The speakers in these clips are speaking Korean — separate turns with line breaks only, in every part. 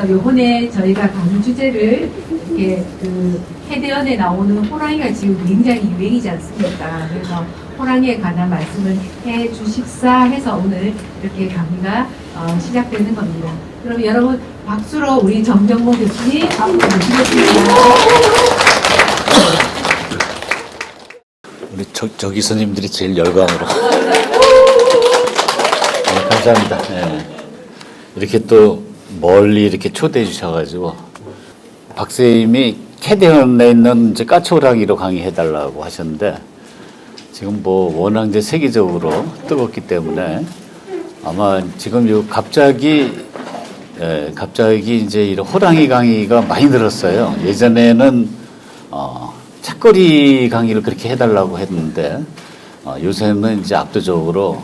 그래서 요번에 저희가 강의 주제를 이렇게 캐대언에 나오는 호랑이가 지금 굉장히 유행이지 않습니까? 그래서 호랑이에 관한 말씀을 해 주십사 해서 오늘 이렇게 강의가 시작되는 겁니다. 그럼 여러분 박수로 우리 정정모 교수님 박수 주시겠습니다.
우리 저 기수님들이 제일 열광으로. 네, 감사합니다. 네. 이렇게 또 멀리 이렇게 초대해 주셔가지고 박사님이 캐대언에 있는 이제 까치호랑이로 강의해달라고 하셨는데 지금 뭐 워낙 이제 세계적으로 뜨겁기 때문에 아마 지금 요 갑자기 이제 이런 호랑이 강의가 많이 늘었어요. 예전에는 책거리 강의를 그렇게 해달라고 했는데 요새는 이제 압도적으로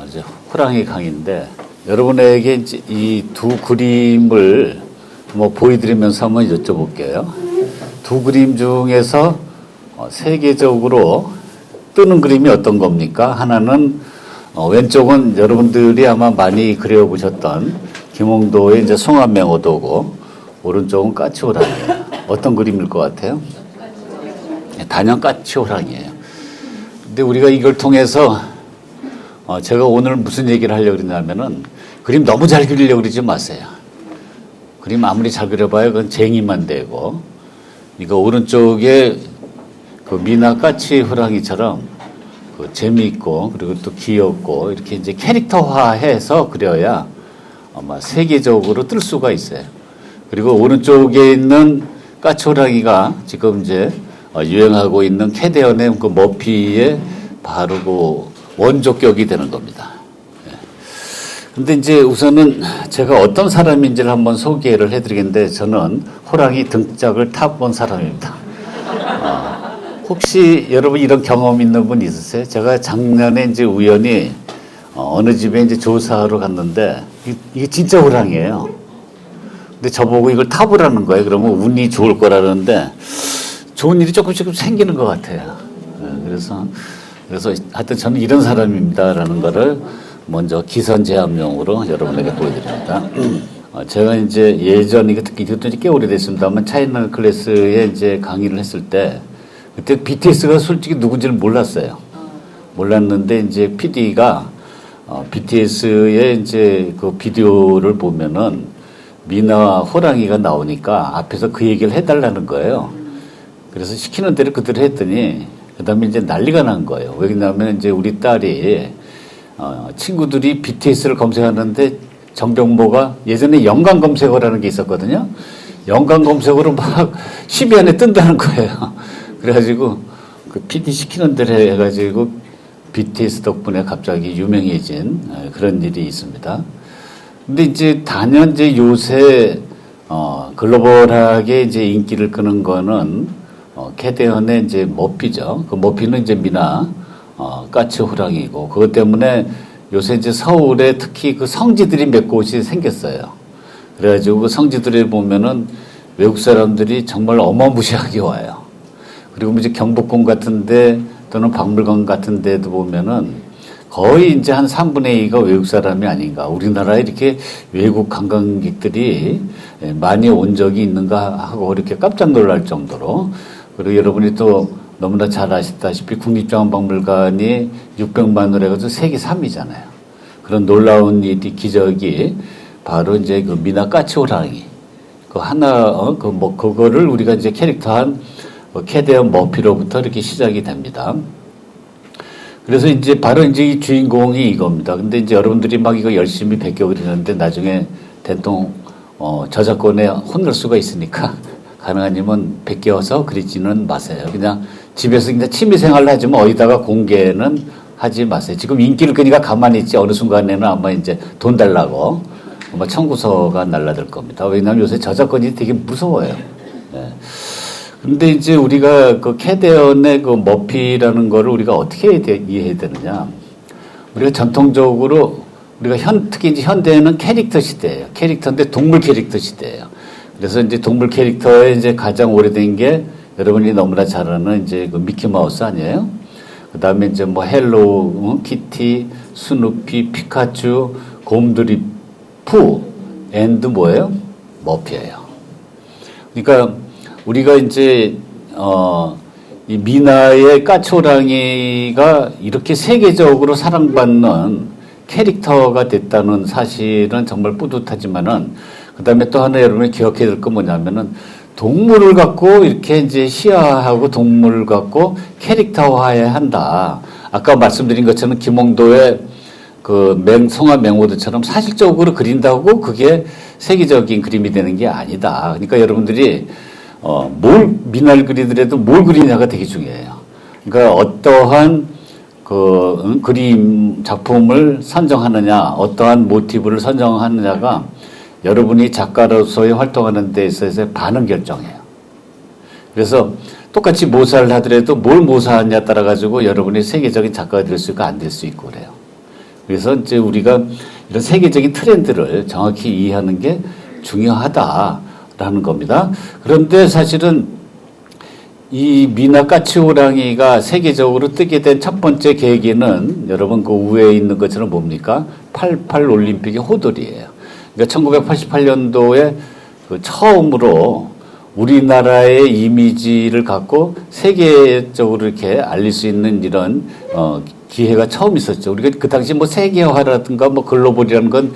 이제 호랑이 강의인데 여러분에게 이제 이 두 그림을 뭐 보여드리면서 한번 여쭤볼게요. 두 그림 중에서 세계적으로 뜨는 그림이 어떤 겁니까? 하나는 왼쪽은 여러분들이 아마 많이 그려보셨던 김홍도의 이제 송암맹어도고 오른쪽은 까치호랑이에요. 어떤 그림일 것 같아요? 단연 까치호랑이에요. 근데 우리가 이걸 통해서 제가 오늘 무슨 얘기를 하려고 그러냐면은 그림 너무 잘 그리려고 그러지 마세요. 그림 아무리 잘 그려봐야 그건 쟁이만 되고 이거 오른쪽에 그 미나 까치호랑이처럼 그 재미있고 그리고 또 귀엽고 이렇게 이제 캐릭터화해서 그려야 아마 세계적으로 뜰 수가 있어요. 그리고 오른쪽에 있는 까치호랑이가 지금 이제 유행하고 있는 캐대언의 그 머피의 바로 그 원조격이 되는 겁니다. 근데 이제 우선은 제가 어떤 사람인지를 한번 소개를 해드리겠는데 저는 호랑이 등짝을 타본 사람입니다. 혹시 여러분 이런 경험 있는 분 있으세요? 제가 작년에 이제 우연히 어느 집에 이제 조사하러 갔는데 이게 진짜 호랑이에요. 근데 저보고 이걸 타보라는 거예요. 그러면 운이 좋을 거라는데 좋은 일이 조금씩 생기는 것 같아요. 그래서 하여튼 저는 이런 사람입니다라는 거를 먼저 기선제압용으로 여러분에게 보여드립니다. 제가 이제 예전 이것도 꽤 오래됐습니다만 차이나 클래스에 이제 강의를 했을 때 그때 BTS가 솔직히 누군지는 몰랐어요. 몰랐는데 이제 PD가 BTS의 이제 그 비디오를 보면은 미나와 호랑이가 나오니까 앞에서 그 얘기를 해달라는 거예요. 그래서 시키는 대로 그대로 했더니 그 다음에 이제 난리가 난 거예요. 왜냐하면 이제 우리 딸이 친구들이 BTS를 검색하는데 정병모가 예전에 연관 검색어라는 게 있었거든요. 연관 검색어로 막 10위 안에 뜬다는 거예요. 그래가지고 그 PD 시키는 대로 해가지고 BTS 덕분에 갑자기 유명해진 그런 일이 있습니다. 근데 이제 단연 이제 요새 글로벌하게 이제 인기를 끄는 거는 캐대언의 이제 머피죠. 그 머피는 이제 미나 까치호랑이고 그것 때문에 요새 이제 서울에 특히 그 성지들이 몇 곳이 생겼어요. 그래가지고 그 성지들에 보면은 외국 사람들이 정말 어마무시하게 와요. 그리고 이제 경복궁 같은데 또는 박물관 같은데도 보면은 거의 이제 한 3분의 2가 외국 사람이 아닌가. 우리나라에 이렇게 외국 관광객들이 많이 온 적이 있는가 하고 이렇게 깜짝 놀랄 정도로. 그리고 여러분이 또 너무나 잘 아시다시피 국립중앙박물관이 600만으로 해가지고 세계 3위잖아요. 그런 놀라운 일이 기적이 바로 이제 그 미나 까치호랑이. 그 하나, 그거를 우리가 이제 캐릭터한 캐대언 머피로부터 이렇게 시작이 됩니다. 그래서 이제 바로 이제 이 주인공이 이겁니다. 근데 이제 여러분들이 막 이거 열심히 베껴 그리는데 나중에 대통 저작권에 혼날 수가 있으니까 가능하면 베껴서 그리지는 마세요. 그냥 집에서 그냥 취미생활을 하지만 어디다가 공개는 하지 마세요. 지금 인기를 끄니까 가만히 있지 어느 순간에는 아마 이제 돈 달라고 아마 청구서가 날라들 겁니다. 왜냐하면 요새 저작권이 되게 무서워요. 네. 근데 이제 우리가 그 캐대언의 그 머피라는 거를 우리가 어떻게 이해해야 되느냐. 우리가 전통적으로 우리가 특히 이제 현대에는 캐릭터 시대예요. 캐릭터인데 동물 캐릭터 시대예요. 그래서 이제 동물 캐릭터에 이제 가장 오래된 게 여러분이 너무나 잘 아는 이제 그 미키마우스 아니에요? 그 다음에 이제 뭐 헬로 키티, 스누피, 피카츄, 곰돌이, 푸, 앤드 뭐예요? 머피예요. 그러니까 우리가 이제 이 미나의 까치호랑이가 이렇게 세계적으로 사랑받는 캐릭터가 됐다는 사실은 정말 뿌듯하지만은 그다음에 또 하나 여러분이 기억해야 될 건 뭐냐면은 동물을 갖고 이렇게 이제 시화하고 동물을 갖고 캐릭터화해야 한다. 아까 말씀드린 것처럼 김홍도의 그 성화 맹호도처럼 사실적으로 그린다고 그게 세계적인 그림이 되는 게 아니다. 그러니까 여러분들이 뭘 미나를 그리더라도 뭘 그리냐가 되게 중요해요. 그러니까 어떠한 그림 작품을 선정하느냐, 어떠한 모티브를 선정하느냐가 여러분이 작가로서의 활동하는 데 있어서 반응 결정해요. 그래서 똑같이 모사를 하더라도 뭘 모사하느냐에 따라 가지고 여러분이 세계적인 작가가 될 수 있고 안 될 수 있고 그래요. 그래서 이제 우리가 이런 세계적인 트렌드를 정확히 이해하는 게 중요하다라는 겁니다. 그런데 사실은 이 미나 까치호랑이가 세계적으로 뜨게 된 첫 번째 계기는 여러분 그 위에 있는 것처럼 뭡니까? 88 올림픽의 호돌이에요. 그러니까 1988년도에 그 처음으로 우리나라의 이미지를 갖고 세계적으로 이렇게 알릴 수 있는 이런 기회가 처음 있었죠. 우리가 그 당시 뭐 세계화라든가 뭐 글로벌이라는 건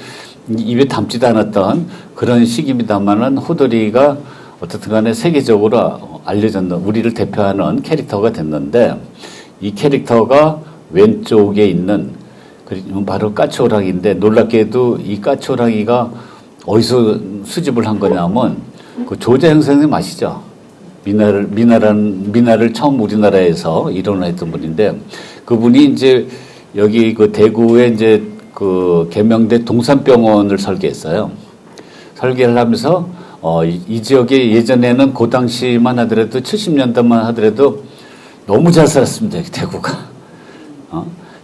입에 담지도 않았던 그런 시기입니다만은 호돌이가 어떻든 간에 세계적으로 알려졌는 우리를 대표하는 캐릭터가 됐는데 이 캐릭터가 왼쪽에 있는 바로 까치호랑이인데 놀랍게도 이 까치호랑이가 어디서 수집을 한 거냐면 그 조재형 선생님 아시죠? 미나를 처음 우리나라에서 일어났던 분인데 그분이 이제 여기 그 대구에 이제 그 계명대 동산병원을 설계했어요. 설계를 하면서 이 지역에 예전에는 그 당시만 하더라도 70년대만 하더라도 너무 잘 살았습니다. 대구가.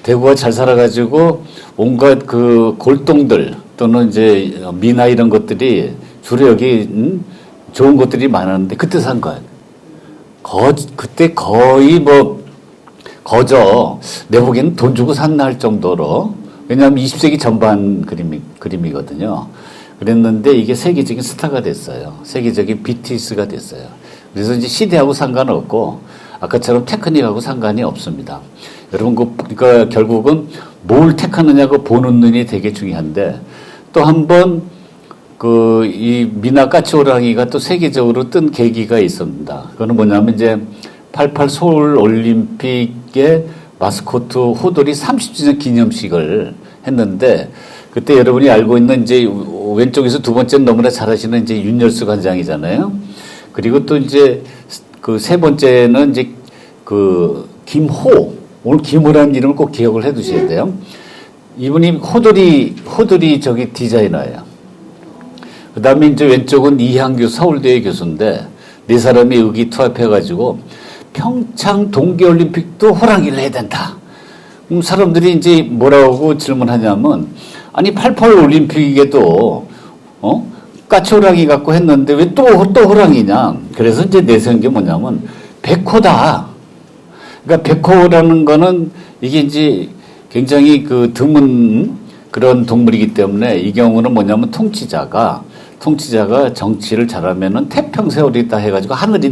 대구가 잘 살아가지고 온갖 그 골동들 또는 이제 미나 이런 것들이 주로 여기 좋은 것들이 많았는데 그때 산 거예요. 그때 거의 뭐 거저 내 보기에는 돈 주고 샀나 할 정도로 왜냐하면 20세기 전반 그림이거든요. 그랬는데 이게 세계적인 스타가 됐어요. 세계적인 BTS가 됐어요. 그래서 이제 시대하고 상관없고 아까처럼 테크닉하고 상관이 없습니다. 여러분 그러니까 결국은 뭘 택하느냐고 보는 눈이 되게 중요한데 또 한 번 이 미나 까치호랑이가 또 세계적으로 뜬 계기가 있습니다. 그거는 뭐냐면 이제 88 서울 올림픽의 마스코트 호돌이 30주년 기념식을 했는데 그때 여러분이 알고 있는 이제 왼쪽에서 두 번째는 너무나 잘 아시는 이제 윤열수 관장이잖아요. 그리고 또 이제 그 세 번째는 이제 그 김호. 오늘 김호라는 이름을 꼭 기억을 해 두셔야 돼요. 이분이 호돌이 저기 디자이너예요. 그 다음에 이제 왼쪽은 이향규 서울대의 교수인데 네 사람이 의기투합해가지고 평창 동계올림픽도 호랑이를 해야 된다. 사람들이 이제 뭐라고 질문하냐면 아니 88 올림픽에도 까치호랑이 갖고 했는데 왜 또 호랑이냐. 그래서 이제 내세운 게 뭐냐면 백호다. 그러니까 백호라는 거는 이게 이제 굉장히 그 드문 그런 동물이기 때문에 이 경우는 뭐냐면 통치자가 정치를 잘하면은 태평세월이 있다 해가지고 하늘이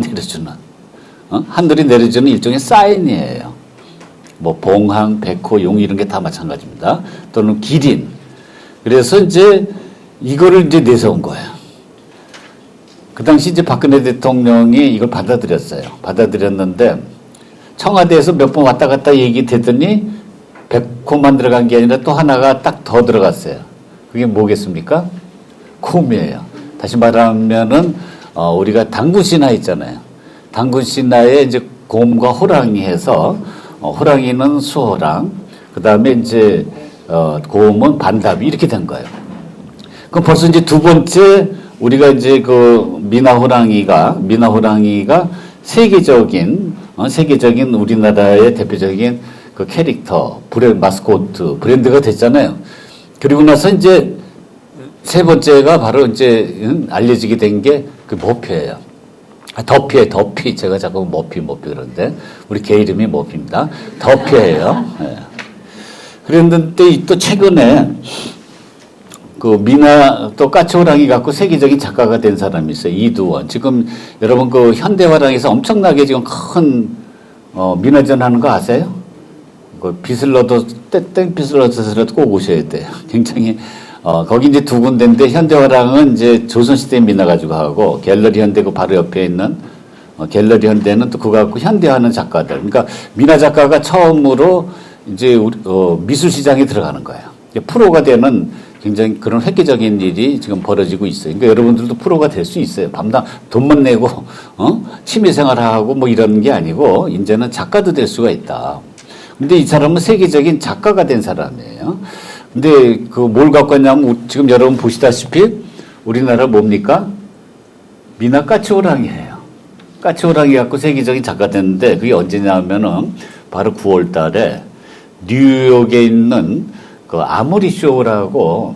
내려주는 일종의 사인이에요. 뭐 봉황, 백호, 용 이런 게 다 마찬가지입니다. 또는 기린. 그래서 이제 이거를 이제 내세운 거예요. 그 당시 이제 박근혜 대통령이 이걸 받아들였어요. 받아들였는데 청와대에서 몇 번 왔다 갔다 얘기되더니 백호만 들어간 게 아니라 또 하나가 딱 더 들어갔어요. 그게 뭐겠습니까? 곰이에요. 다시 말하면은 우리가 당군 신화 있잖아요. 당군 신화에 이제 곰과 호랑이 해서 호랑이는 수호랑 그 다음에 이제 곰은 반답이 이렇게 된 거예요. 그럼 벌써 이제 두 번째 우리가 이제 그 미나 호랑이가 세계적인 우리나라의 대표적인 그 캐릭터, 마스코트, 브랜드가 됐잖아요. 그리고 나서 이제 세 번째가 바로 이제 알려지게 된 게 그 머피예요. 더피. 제가 자꾸 머피 그러는데 우리 개 이름이 머피입니다. 더피예요. 네. 그랬는데 또 최근에 그 미나 또 까치호랑이 갖고 세계적인 작가가 된 사람이 있어요. 이두원. 지금 여러분 그 현대화랑에서 엄청나게 지금 큰 미나전 하는 거 아세요? 그 비슬러도 땡빛을 얻어서라도 꼭 오셔야 돼요. 굉장히 거기 이제 두 군데인데 현대화랑은 이제 조선시대 미나 가지고 하고 갤러리 현대 그 바로 옆에 있는 갤러리 현대는 또 그거 갖고 현대화하는 작가들. 그러니까 미나 작가가 처음으로 이제 미술 시장에 들어가는 거예요. 프로가 되는 굉장히 그런 획기적인 일이 지금 벌어지고 있어요. 그러니까 여러분들도 프로가 될 수 있어요. 밤낮 돈만 내고 취미생활하고 뭐 이런 게 아니고 이제는 작가도 될 수가 있다. 근데 이 사람은 세계적인 작가가 된 사람이에요. 근데 그 뭘 갖고 왔냐면 지금 여러분 보시다시피 우리나라 뭡니까? 미나 까치호랑이에요. 까치호랑이 갖고 세계적인 작가 됐는데 그게 언제냐면은 바로 9월 달에 뉴욕에 있는 그 아모리 쇼라고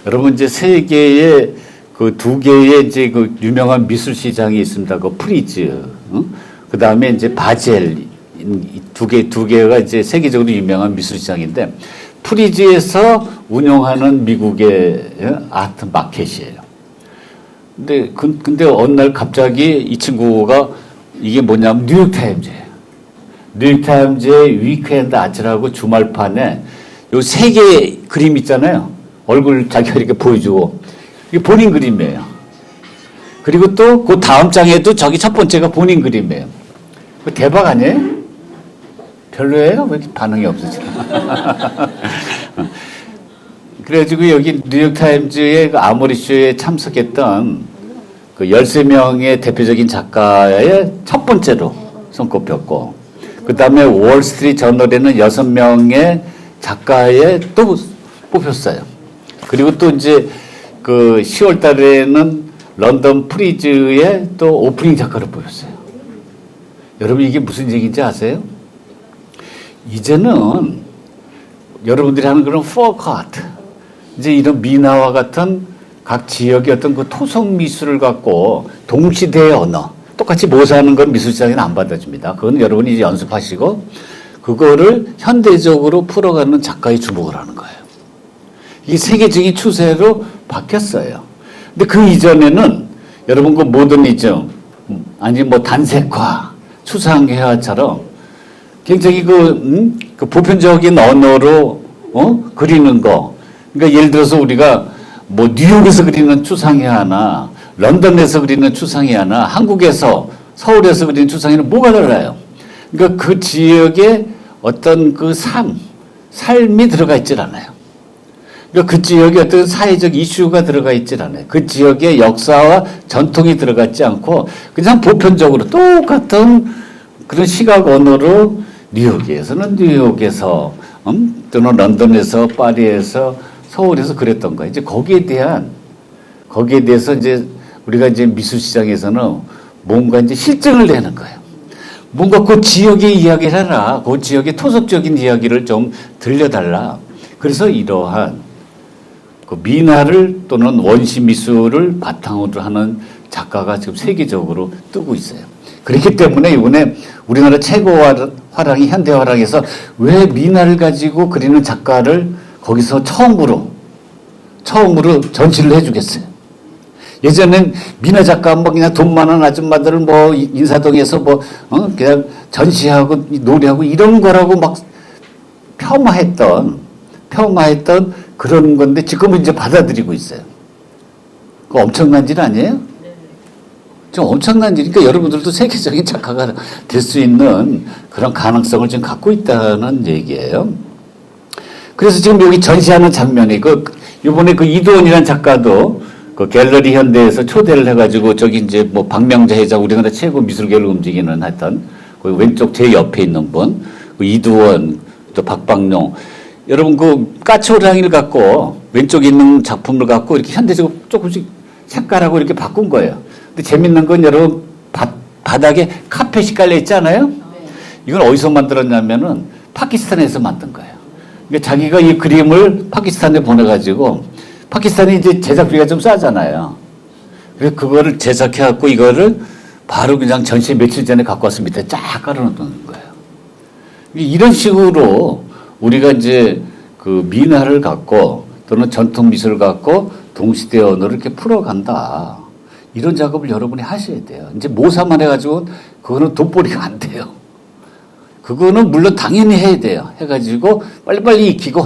여러분 이제 세계에 그 두 개의 이제 그 유명한 미술 시장이 있습니다. 그 프리즈, 그 다음에 이제 바젤 두 개가 이제 세계적으로 유명한 미술 시장인데 프리즈에서 운영하는 미국의 아트 마켓이에요. 근데 어느 날 갑자기 이 친구가 이게 뭐냐면 뉴욕타임즈예요. 뉴욕타임즈의 위크엔드 아츠라고 주말판에 요 세 개의 그림 있잖아요. 얼굴 자기가 이렇게 보여주고. 이게 본인 그림이에요. 그리고 또 그 다음 장에도 저기 첫 번째가 본인 그림이에요. 대박 아니에요? 별로예요? 왜 이렇게 반응이 없으지? 그래가지고 여기 뉴욕타임즈의 그 아모리쇼에 참석했던 그 13명의 대표적인 작가의 첫 번째로 손꼽혔고, 그 다음에 월스트리트 저널에는 6명의 작가에 또 뽑혔어요. 그리고 또 이제 그 10월 달에는 런던 프리즈에 또 오프닝 작가로 뽑혔어요. 여러분 이게 무슨 얘기인지 아세요? 이제는 여러분들이 하는 그런 포크 아트, 이제 이런 미나와 같은 각 지역의 어떤 그 토속 미술을 갖고 동시대의 언어, 똑같이 모사하는 건 미술시장에는 안 받아줍니다. 그건 여러분이 이제 연습하시고 그거를 현대적으로 풀어가는 작가의 주목을 하는 거예요. 이게 세계적인 추세로 바뀌었어요. 근데 그 이전에는 여러분 그 모더니즘, 아니 뭐 단색화, 추상회화처럼 굉장히 그 보편적인 언어로 그리는 거. 그러니까 예를 들어서 우리가 뭐 뉴욕에서 그리는 추상회화나 런던에서 그리는 추상회화나 한국에서 서울에서 그리는 추상회화는 뭐가 달라요? 그러니까 그 지역에 어떤 그 삶이 들어가 있질 않아요. 그러니까 그 지역에 어떤 사회적 이슈가 들어가 있질 않아요. 그 지역의 역사와 전통이 들어가지 않고 그냥 보편적으로 똑같은 그런 시각 언어로 뉴욕에서는 뉴욕에서 또는 런던에서 파리에서 서울에서 그랬던 거예요. 이제 거기에 대해서 이제 우리가 이제 미술시장에서는 뭔가 이제 실증을 내는 거예요. 뭔가 그 지역의 이야기를 해라. 그 지역의 토속적인 이야기를 좀 들려달라. 그래서 이러한 그 미나를 또는 원시 미술을 바탕으로 하는 작가가 지금 세계적으로 뜨고 있어요. 그렇기 때문에 이번에 우리나라 최고 화랑이 현대화랑에서 왜 미나를 가지고 그리는 작가를 거기서 처음으로 전시를 해주겠어요. 예전엔 미나 작가 뭐 그냥 돈 많은 아줌마들을 뭐 인사동에서 뭐 그냥 전시하고 노래하고 이런 거라고 막 폄하했던 그런 건데 지금은 이제 받아들이고 있어요. 그 엄청난 일 아니에요? 좀 엄청난 일이니까 여러분들도 세계적인 작가가 될 수 있는 그런 가능성을 지금 갖고 있다는 얘기예요. 그래서 지금 여기 전시하는 장면이 이번에 그 이두원이라는 작가도 그 갤러리 현대에서 초대를 해가지고 저기 이제 뭐 박명자 회장 우리나라 최고 미술계를 움직이는 하여튼 그 왼쪽 제 옆에 있는 분, 그 이두원 또 박박용 여러분 그 까치호랑이를 갖고 왼쪽에 있는 작품을 갖고 이렇게 현대적으로 조금씩 색깔하고 이렇게 바꾼 거예요. 근데 재밌는 건 여러분 바닥에 카펫이 깔려 있잖아요. 이건 어디서 만들었냐면은 파키스탄에서 만든 거예요. 그러니까 자기가 이 그림을 파키스탄에 보내가지고 파키스탄이 이제 제작비가 좀 싸잖아요. 그래서 그거를 제작해갖고 이거를 바로 그냥 전시 며칠 전에 갖고 와서 밑에 쫙 깔아놓는 거예요. 이런 식으로 우리가 이제 그 미나를 갖고 또는 전통 미술을 갖고 동시대 언어를 이렇게 풀어간다. 이런 작업을 여러분이 하셔야 돼요. 이제 모사만 해가지고 그거는 돋보리가 안 돼요. 그거는 물론 당연히 해야 돼요. 해가지고 빨리빨리 익히고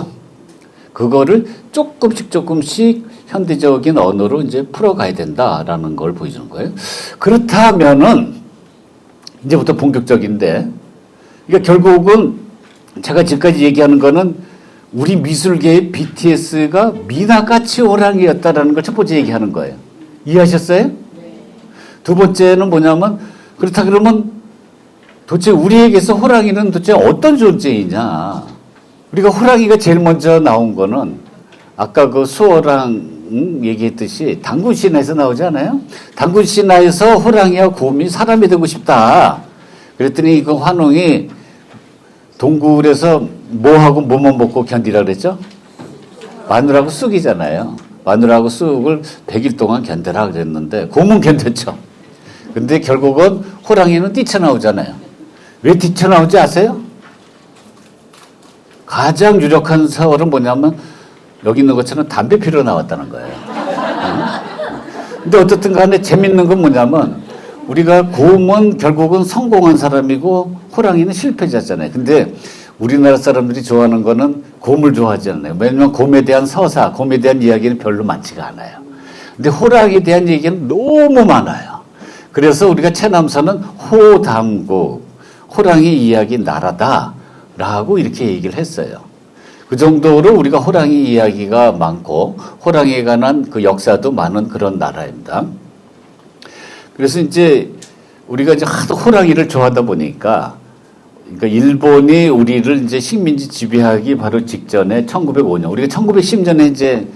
그거를 조금씩 현대적인 언어로 이제 풀어가야 된다라는 걸 보여주는 거예요. 그렇다면은 이제부터 본격적인데, 그러니까 결국은 제가 지금까지 얘기하는 거는 우리 미술계의 BTS가 미나같이 호랑이였다라는 걸 첫 번째 얘기하는 거예요. 이해하셨어요? 두 번째는 뭐냐면, 그렇다 그러면 도대체 우리에게서 호랑이는 도대체 어떤 존재이냐. 우리가 호랑이가 제일 먼저 나온 거는 아까 그 수호랑 얘기했듯이 단군신화에서 나오지 않아요? 단군신화에서 호랑이와 곰이 사람이 되고 싶다. 그랬더니 그 환웅이 동굴에서 뭐하고 뭐만 먹고 견디라 그랬죠? 마늘하고 쑥이잖아요. 마늘하고 쑥을 100일 동안 견뎌라 그랬는데 곰은 견뎠죠. 근데 결국은 호랑이는 뛰쳐나오잖아요. 왜 뛰쳐나오지 아세요? 가장 유력한 사월은 뭐냐면 여기 있는 것처럼 담배 피러 나왔다는 거예요. 근데 어쨌든 간에 재밌는 건 뭐냐면 우리가 곰은 결국은 성공한 사람이고 호랑이는 실패자잖아요. 근데 우리나라 사람들이 좋아하는 거는 곰을 좋아하지 않아요. 왜냐면 곰에 대한 서사, 곰에 대한 이야기는 별로 많지가 않아요. 근데 호랑이에 대한 얘기는 너무 많아요. 그래서 우리가 채남선은 호당국, 호랑이 이야기 나라다라고 이렇게 얘기를 했어요. 그 정도로 우리가 호랑이 이야기가 많고 호랑이에 관한 그 역사도 많은 그런 나라입니다. 그래서 이제 우리가 이제 하도 호랑이를 좋아하다 보니까 그러니까 일본이 우리를 이제 식민지 지배하기 바로 직전에 1905년, 우리가 1910년에 이제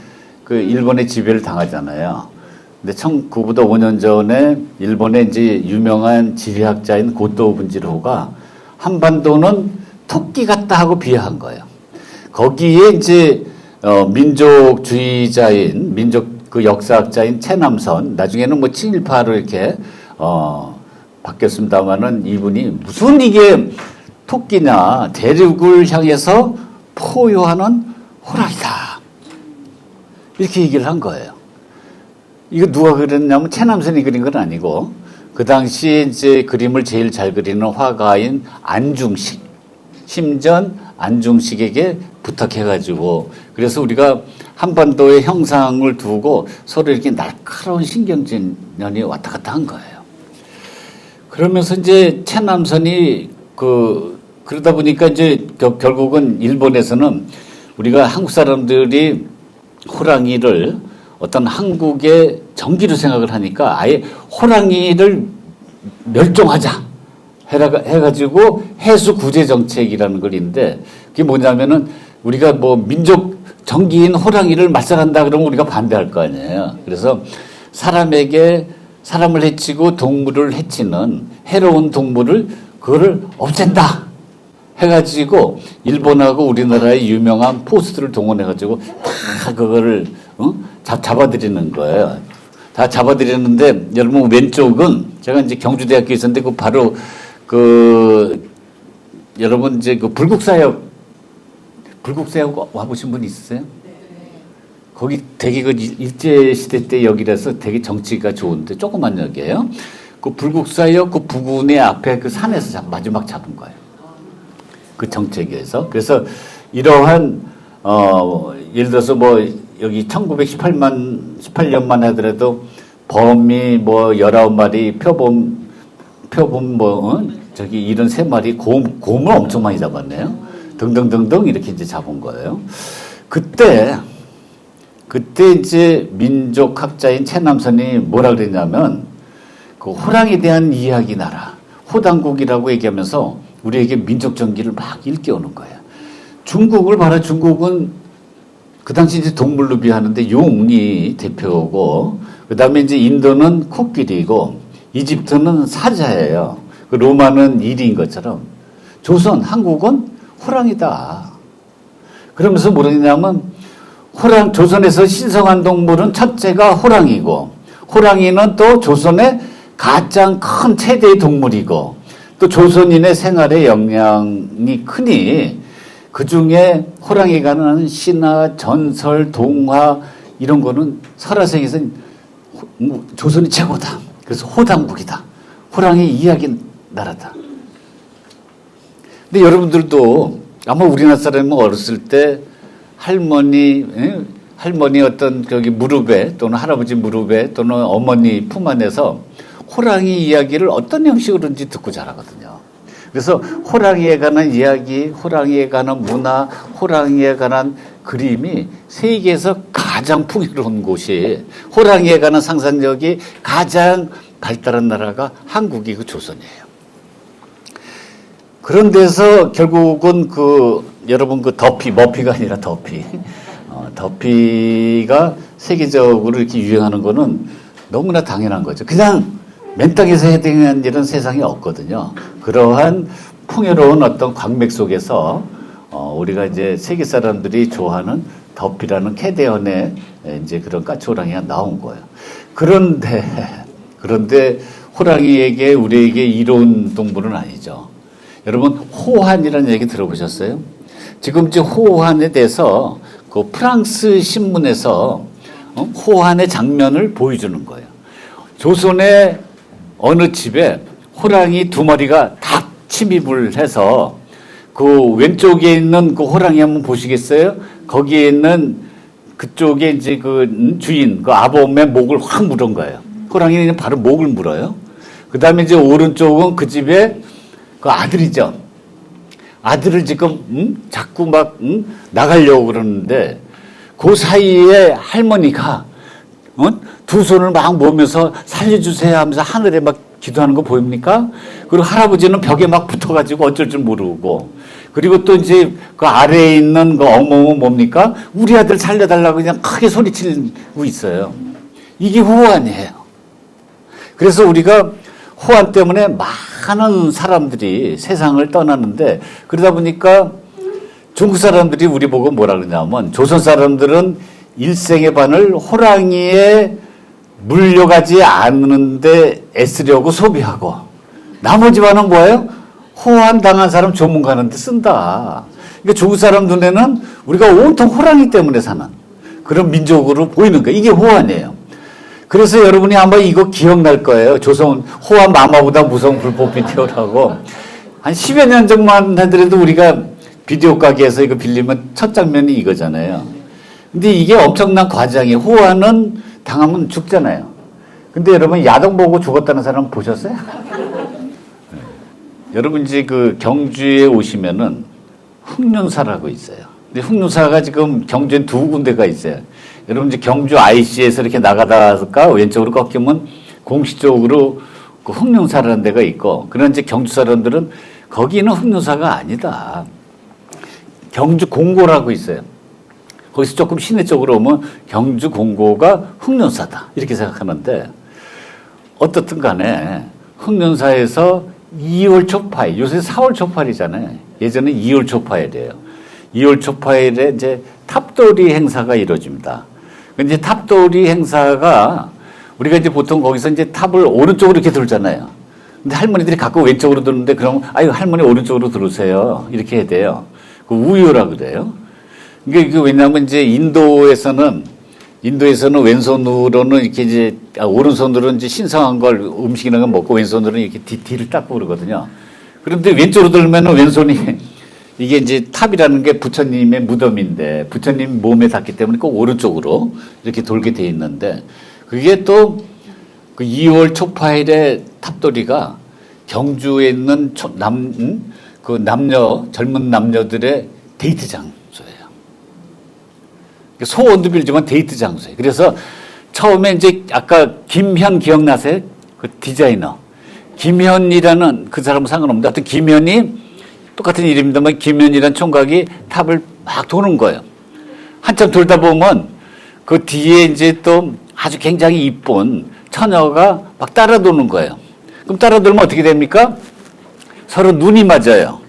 그 일본의 지배를 당하잖아요. 근데 그보다 5년 전에 일본의 이제 유명한 지리학자인 고토 분지로가 한반도는 토끼 같다 하고 비하한 거예요. 거기에 이제 민족주의자인 민족 그 역사학자인 채남선, 나중에는 뭐 친일파로 이렇게 바뀌었습니다만은 이분이 무슨 이게 토끼냐, 대륙을 향해서 포효하는 호랑이다 이렇게 얘기를 한 거예요. 이거 누가 그렸냐면 채남선이 그린 건 아니고 그 당시 이제 그림을 제일 잘 그리는 화가인 안중식, 심전 안중식에게 부탁해가지고, 그래서 우리가 한반도의 형상을 두고 서로 이렇게 날카로운 신경전이 왔다 갔다 한 거예요. 그러면서 이제 채남선이 그러다 보니까 이제 결국은 일본에서는 우리가 한국 사람들이 호랑이를 어떤 한국의 정기로 생각을 하니까 아예 호랑이를 멸종하자 해가지고 해수 구제 정책이라는 걸 있는데, 그게 뭐냐면은 우리가 뭐 민족 정기인 호랑이를 말살한다 그러면 우리가 반대할 거 아니에요. 그래서 사람을 해치고 동물을 해치는 해로운 동물을 그거를 없앤다 해가지고 일본하고 우리나라의 유명한 포스트를 동원해가지고 다 그거를 잡아들이는 거예요. 다 잡아들이는데 여러분 왼쪽은 제가 이제 경주대학교에 있었는데 그 바로 여러분 이제 그 불국사역 와보신 분 있으세요? 거기 되게 그 일제시대 때 역이라서 되게 정치가 좋은데 조그만 역이에요. 그 불국사역 그 부근의 앞에 그 산에서 마지막 잡은 거예요. 그 정책에서. 그래서 이러한 예를 들어서 뭐 여기 1918년만 하더라도 범이 뭐 19마리, 표범 저기 이런 3마리 곰을 엄청 많이 잡았네요. 등등등등 이렇게 이제 잡은 거예요. 그때 이제 민족학자인 채남선이 뭐라 그랬냐면 그 호랑이에 대한 이야기 나라, 호당국이라고 얘기하면서 우리에게 민족 정기를 막 일깨우는 거예요. 중국을 봐라. 중국은 그 당시 이제 동물로 비하는데 용이 대표고, 그 다음에 이제 인도는 코끼리고, 이집트는 사자예요. 그 로마는 일인 것처럼 조선, 한국은 호랑이다. 그러면서 뭐냐면 조선에서 신성한 동물은 첫째가 호랑이고, 호랑이는 또 조선의 가장 큰 최대의 동물이고, 또 조선인의 생활에 영향이 크니 그 중에 호랑이가 나는 신화, 전설, 동화 이런 거는 설화생에서는 조선이 최고다. 그래서 호당국이다. 호랑이 이야기 나라다. 근데 여러분들도 아마 우리나라 사람은 어렸을 때 할머니 어떤 저기 무릎에 또는 할아버지 무릎에 또는 어머니 품 안에서 호랑이 이야기를 어떤 형식으로든지 듣고 자라거든요. 그래서 호랑이에 관한 이야기, 호랑이에 관한 문화, 호랑이에 관한 그림이 세계에서 가장 풍요로운 곳이 호랑이에 관한 상상력이 가장 발달한 나라가 한국이고 조선이에요. 그런 데서 결국은 여러분 머피가 아니라 더피가 세계적으로 이렇게 유행하는 거는 너무나 당연한 거죠. 그냥 맨 땅에서 해당하는 일은 세상에 없거든요. 그러한 풍요로운 어떤 광맥 속에서 우리가 이제 세계 사람들이 좋아하는 더피라는 캐대언의 이제 그런 까치호랑이가 나온 거예요. 그런데 호랑이에게 우리에게 이로운 동물은 아니죠. 여러분 호환이라는 얘기 들어보셨어요? 지금 이제 호환에 대해서 그 프랑스 신문에서 호환의 장면을 보여주는 거예요. 조선의 어느 집에 호랑이 2마리가 다 침입을 해서 그 왼쪽에 있는 그 호랑이 한번 보시겠어요? 거기에 있는 그쪽에 이제 그 주인, 그 아범의 목을 확 물은 거예요. 호랑이는 바로 목을 물어요. 그 다음에 이제 오른쪽은 그 집에 그 아들이죠. 아들을 지금 자꾸 막 나가려고 그러는데 그 사이에 할머니가 두 손을 막 모으면서 살려주세요 하면서 하늘에 막 기도하는 거 보입니까? 그리고 할아버지는 벽에 막 붙어가지고 어쩔 줄 모르고 그리고 또 이제 그 아래에 있는 그 어머는 뭡니까? 우리 아들 살려달라고 그냥 크게 소리치고 있어요. 이게 호환이에요. 그래서 우리가 호환 때문에 많은 사람들이 세상을 떠나는데 그러다 보니까 중국 사람들이 우리 보고 뭐라 그러냐면 조선 사람들은 일생의 반을 호랑이에 물려가지 않는데 애쓰려고 소비하고 나머지 반은 뭐예요? 호환 당한 사람 조문 가는데 쓴다. 그러니까 중국 사람 눈에는 우리가 온통 호랑이 때문에 사는 그런 민족으로 보이는 거예요. 이게 호환이에요. 그래서 여러분이 아마 이거 기억날 거예요. 조선 호환 마마보다 무서운 불법 비디오라고. 한 10여 년 전만 하더라도 우리가 비디오 가게에서 이거 빌리면 첫 장면이 이거잖아요. 근데 이게 엄청난 과장이에요. 호환은 당하면 죽잖아요. 근데 여러분 야동 보고 죽었다는 사람 보셨어요? 네. 여러분 이제 그 경주에 오시면은 흑륜사라고 있어요. 근데 흑륜사가 지금 경주에 2군데가 있어요. 여러분 이제 경주 IC에서 이렇게 나가다가 왼쪽으로 꺾이면 공식적으로 그 흑륜사라는 데가 있고, 그런 이제 경주 사람들은 거기는 흑륜사가 아니다. 경주 공고라고 있어요. 거기서 조금 시내 쪽으로 오면 경주 공고가 흑륜사다 이렇게 생각하는데, 어떻든 간에 흑륜사에서 2월 초파일, 요새 4월 초파일이잖아요. 예전에 2월 초파일이에요. 2월 초파일에 이제 탑돌이 행사가 이루어집니다. 근데 탑돌이 행사가 우리가 이제 보통 거기서 이제 탑을 오른쪽으로 이렇게 들잖아요. 근데 할머니들이 가끔 왼쪽으로 드는데 그러면 아유 할머니 오른쪽으로 들으세요. 이렇게 해야 돼요. 그 우유라 그래요. 이게 왜냐하면 이제 인도에서는 왼손으로는 이렇게 이제 오른손으로는 이제 신성한 걸 음식이나 걸 먹고 왼손으로는 이렇게 뒤를 닦고 그러거든요. 그런데 왼쪽으로 들면은 왼손이 이게 이제 탑이라는 게 부처님의 무덤인데 부처님 몸에 닿기 때문에 꼭 오른쪽으로 이렇게 돌게 돼 있는데, 그게 또 그 2월 초파일에 탑돌이가 경주에 있는 젊은 남녀들의 데이트 장소예요. 소원도 빌지만 데이트 장소예요. 그래서 처음에 이제 아까 김현 기억나세요? 그 디자이너. 김현이라는 그 사람은 상관없는데 하여튼 김현이 똑같은 이름입니다만 김현이라는 총각이 탑을 막 도는 거예요. 한참 돌다 보면 그 뒤에 이제 또 아주 굉장히 이쁜 처녀가 막 따라 도는 거예요. 그럼 따라 돌면 어떻게 됩니까? 서로 눈이 맞아요.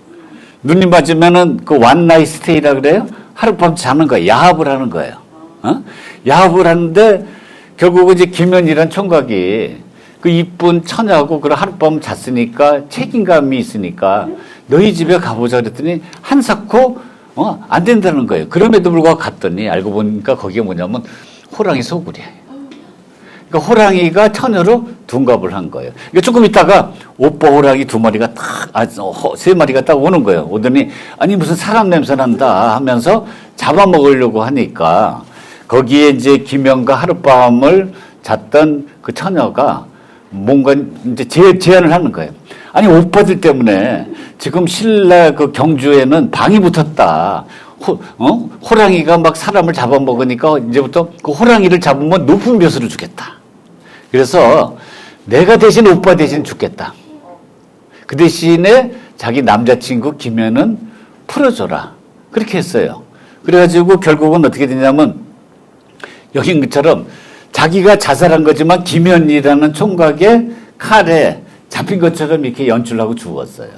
눈이 맞으면은 그 원나잇 스테이라 그래요? 하룻밤 자는 거예요. 야합을 하는 거예요. 야합을 하는데 결국은 이제 김현이라는 총각이 그 이쁜 처녀하고 그런 하룻밤 잤으니까 책임감이 있으니까 너희 집에 가보자 그랬더니 한사코 안 된다는 거예요. 그럼에도 불구하고 갔더니 알고 보니까 거기에 뭐냐면 호랑이 소굴이에요. 그러니까 호랑이가 처녀로 둔갑을 한 거예요. 그러니까 조금 있다가 오빠 호랑이 두 마리가 세 마리가 딱 오는 거예요. 오더니 아니 무슨 사람 냄새 난다 하면서 잡아먹으려고 하니까 거기에 이제 김연과 하룻밤을 잤던 그 처녀가 뭔가 이제 제안을 하는 거예요. 아니 오빠들 때문에 지금 신라 그 경주에는 방이 붙었다. 호랑이가 막 사람을 잡아먹으니까 이제부터 그 호랑이를 잡으면 높은 벼슬을 주겠다. 그래서 내가 대신 오빠 대신 죽겠다. 그 대신에 자기 남자친구 김연은 풀어줘라. 그렇게 했어요. 그래가지고 결국은 어떻게 되냐면 여긴 것처럼 자기가 자살한 거지만 김연이라는 총각의 칼에 잡힌 것처럼 이렇게 연출하고 죽었어요.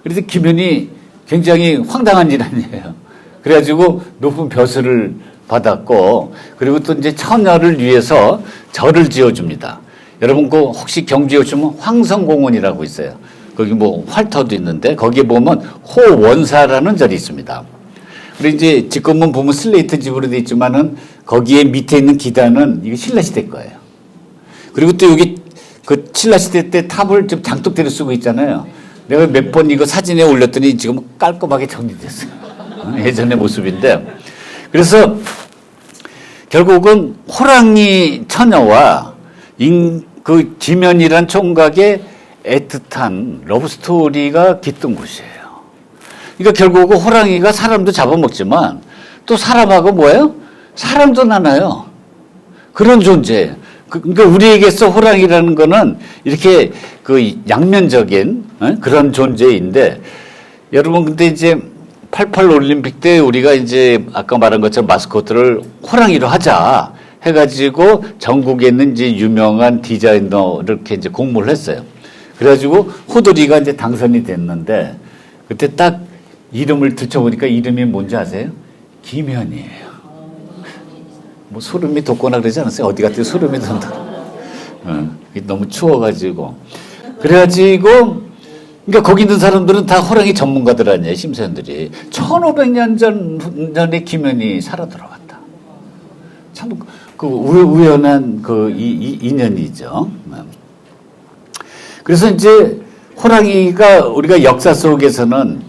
그래서 김연이 굉장히 황당한 일 아니에요. 그래가지고 높은 벼슬을 받았고, 그리고 또 이제 처녀를 위해서 절을 지어줍니다. 여러분, 그 혹시 경주에 오시면 황성공원이라고 있어요. 거기 뭐 활터도 있는데, 거기에 보면 호원사라는 절이 있습니다. 그리고 이제 지금은 보면 슬레이트 집으로 돼 있지만은 거기에 밑에 있는 기단은 이게 신라시대 거예요. 그리고 또 여기 그 신라시대 때 탑을 좀 장독대로 쓰고 있잖아요. 내가 몇 번 이거 사진에 올렸더니 지금 깔끔하게 정리됐어요. 예전의 모습인데. 그래서 결국은 호랑이 처녀와 그 김연이란 총각의 애틋한 러브스토리가 깃든 곳이에요. 그러니까 결국은 호랑이가 사람도 잡아먹지만 또 사람하고 뭐예요? 사람도 나눠요. 그런 존재. 그러니까 우리에게서 호랑이라는 거는 이렇게 그 양면적인 그런 존재인데, 여러분 근데 이제 88 올림픽 때 우리가 이제 아까 말한 것처럼 마스코트를 호랑이로 하자 해가지고 전국에 있는 이제 유명한 디자이너를 이렇게 이제 공모를 했어요. 그래가지고 호돌이가 이제 당선이 됐는데 그때 딱 이름을 들춰보니까 이름이 뭔지 아세요? 김연이에요. 뭐 소름이 돋거나 그러지 않았어요? 어디 갔더니 소름이 돋는다. 너무 추워가지고. 그래가지고 그러니까 거기 있는 사람들은 다 호랑이 전문가들 아니에요, 심사위원들이. 1500년 전에 김연이 살아 들어갔다. 참, 그 우연한 그 인연이죠. 그래서 이제 호랑이가 우리가 역사 속에서는,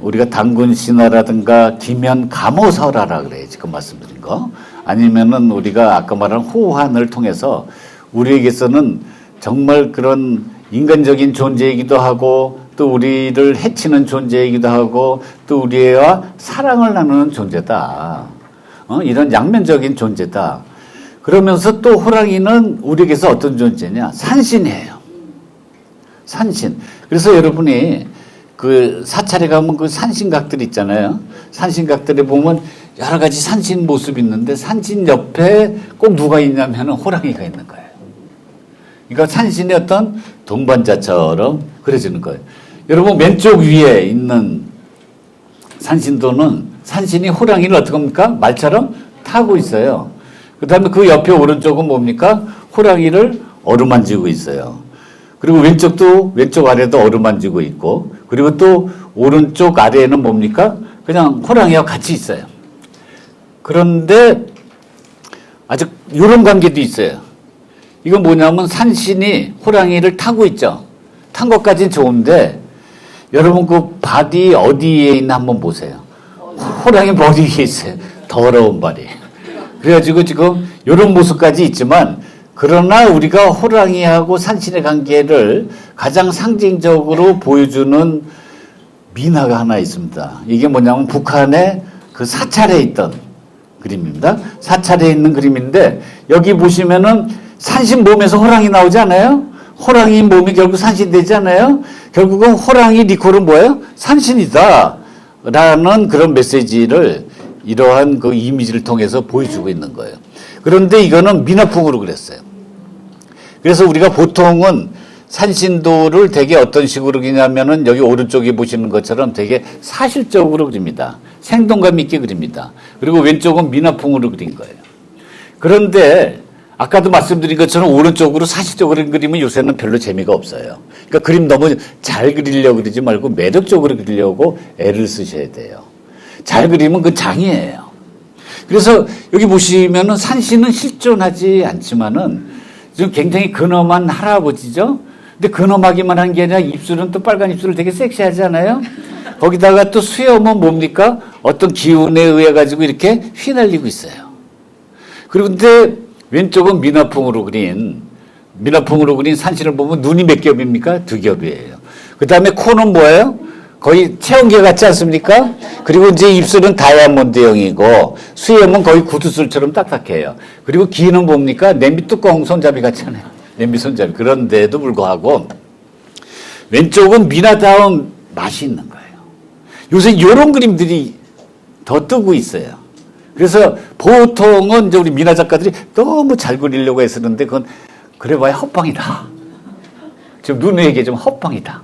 우리가 단군 신화라든가 김연 감호설화라 그래요, 지금 말씀드린 거. 아니면은 우리가 아까 말한 호환을 통해서 우리에게서는 정말 그런 인간적인 존재이기도 하고 또 우리를 해치는 존재이기도 하고 또 우리와 사랑을 나누는 존재다. 이런 양면적인 존재다. 그러면서 또 호랑이는 우리에게서 어떤 존재냐? 산신이에요. 산신. 그래서 여러분이 그 사찰에 가면 그 산신각들 있잖아요. 산신각들에 보면 여러 가지 산신 모습이 있는데 산신 옆에 꼭 누가 있냐면 호랑이가 있는 거예요. 그러니까 산신의 어떤 동반자처럼 그려지는 거예요. 여러분 왼쪽 위에 있는 산신도는 산신이 호랑이를 어떻게 합니까? 말처럼 타고 있어요. 그 다음에 그 옆에 오른쪽은 뭡니까? 호랑이를 어루만지고 있어요. 그리고 왼쪽 아래도 어루만지고 있고, 그리고 또 오른쪽 아래에는 뭡니까? 그냥 호랑이와 같이 있어요. 그런데 아주 이런 관계도 있어요. 이건 뭐냐면 산신이 호랑이를 타고 있죠. 탄 것까지는 좋은데 여러분 그 발이 어디에 있나 한번 보세요. 호랑이 머리에 있어요. 더러운 발이. 그래가지고 지금 이런 모습까지 있지만, 그러나 우리가 호랑이하고 산신의 관계를 가장 상징적으로 보여주는 민화가 하나 있습니다. 이게 뭐냐면 북한의 그 사찰에 있던 그림입니다. 사찰에 있는 그림인데 여기 보시면은 산신 몸에서 호랑이 나오지 않아요? 호랑이 몸이 결국 산신 되지 않아요? 결국은 호랑이 리콜은 뭐예요? 산신이다 라는 그런 메시지를 이러한 그 이미지를 통해서 보여주고 있는 거예요. 그런데 이거는 민화풍으로 그랬어요. 그래서 우리가 보통은 산신도를 되게 어떤 식으로 그리냐면은 여기 오른쪽에 보시는 것처럼 되게 사실적으로 그립니다. 생동감 있게 그립니다. 그리고 왼쪽은 민화풍으로 그린 거예요. 그런데 아까도 말씀드린 것처럼 오른쪽으로 사실적으로 그리면 요새는 별로 재미가 없어요. 그러니까 그림 너무 잘 그리려고 그러지 말고 매력적으로 그리려고 애를 쓰셔야 돼요. 잘 그리면 그 장이에요. 그래서 여기 보시면은 산신은 실존하지 않지만은 좀 굉장히 근엄한 할아버지죠. 근데 근엄하기만 한 게 아니라 입술은 또 빨간 입술을 되게 섹시하잖아요. 거기다가 또 수염은 뭡니까? 어떤 기운에 의해 가지고 이렇게 휘날리고 있어요. 그리고 근데 왼쪽은 미나풍으로 그린 산신을 보면 눈이 몇 겹입니까? 2겹이에요. 그 다음에 코는 뭐예요? 거의 체온계 같지 않습니까? 그리고 이제 입술은 다이아몬드형이고 수염은 거의 구두술처럼 딱딱해요. 그리고 귀는 뭡니까? 냄비 뚜껑 손잡이 같잖아요. 냄비 손잡이. 그런데도 불구하고 왼쪽은 미나다운 맛이 있는 거예요. 요새 이런 그림들이 더 뜨고 있어요. 그래서 보통은 이제 우리 미나 작가들이 너무 잘 그리려고 했었는데 그건 그래봐야 헛방이다. 지금 누누에게 좀 헛방이다.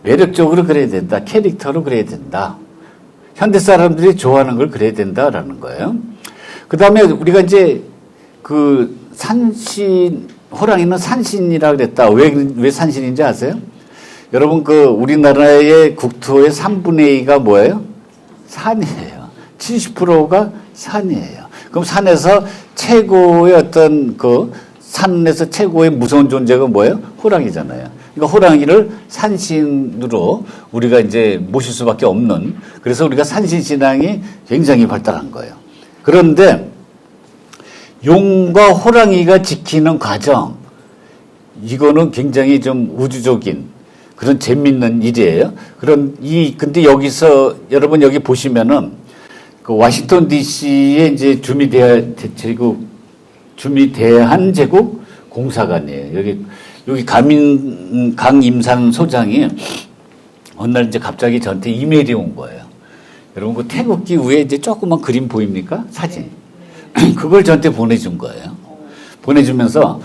매력적으로 그려야 된다. 캐릭터로 그려야 된다. 현대 사람들이 좋아하는 걸 그려야 된다라는 거예요. 그 다음에 우리가 이제 그 산신, 호랑이는 산신이라고 그랬다. 왜 산신인지 아세요? 여러분 그 우리나라의 국토의 3분의 2가 뭐예요? 산이에요. 70%가 산이에요. 그럼 산에서 최고의 어떤 산에서 최고의 무서운 존재가 뭐예요? 호랑이잖아요. 그러니까 호랑이를 산신으로 우리가 이제 모실 수밖에 없는, 그래서 우리가 산신 신앙이 굉장히 발달한 거예요. 그런데 용과 호랑이가 지키는 과정, 이거는 굉장히 좀 우주적인 그런 재밌는 일이에요. 근데 여기서 여러분 여기 보시면은 그 워싱턴 DC의 이제 주미대한제국 공사관이에요. 여기 강임산 소장이 어느 날 이제 갑자기 저한테 이메일이 온 거예요. 여러분 그 태극기 위에 이제 조그만 그림 보입니까? 사진. 그걸 저한테 보내준 거예요. 보내주면서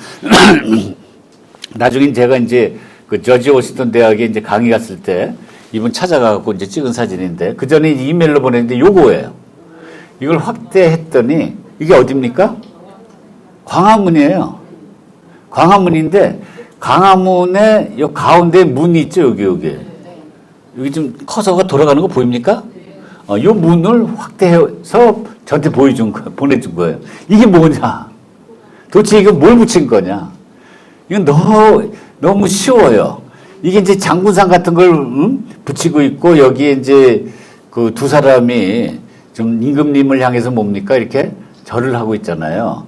나중에 제가 이제 그 저지 워싱턴 대학에 이제 강의 갔을 때 이분 찾아가고 이제 찍은 사진인데 그 전에 이메일로 보냈는데 요거예요. 이걸 확대했더니 이게 어딥니까? 광화문이에요. 광화문인데 광화문에 요 가운데 문이 있죠. 여기 좀 커서가 돌아가는 거 보입니까? 요 문을 확대해서 저한테 보내준 거예요. 이게 뭐냐? 도대체 이거 뭘 붙인 거냐? 이건 너무 쉬워요. 이게 이제 장군상 같은 걸 붙이고 있고 여기에 이제 그 두 사람이 좀 임금님을 향해서 뭡니까? 이렇게 절을 하고 있잖아요.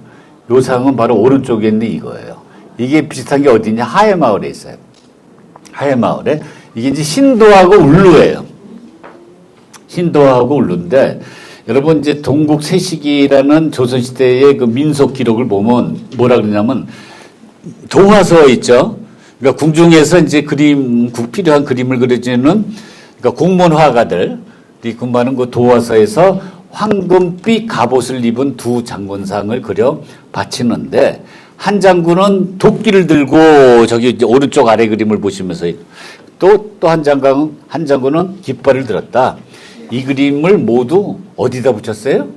요 상은 바로 오른쪽에 있는 이거예요. 이게 비슷한 게 어디냐? 하회마을에 있어요. 하회마을에. 이게 이제 신도하고 울루예요. 신도하고 울루인데, 여러분 이제 동국세식이라는 조선시대의 그 민속 기록을 보면 뭐라 그러냐면, 동화서 있죠? 그러니까 궁중에서 이제 필요한 그림을 그려주는, 그러니까 공무원 화가들이 근무하는 그 도화서에서 황금빛 갑옷을 입은 두 장군상을 그려 바치는데, 한 장군은 도끼를 들고 저기 오른쪽 아래 그림을 보시면서 또 한 장군은 깃발을 들었다. 이 그림을 모두 어디다 붙였어요?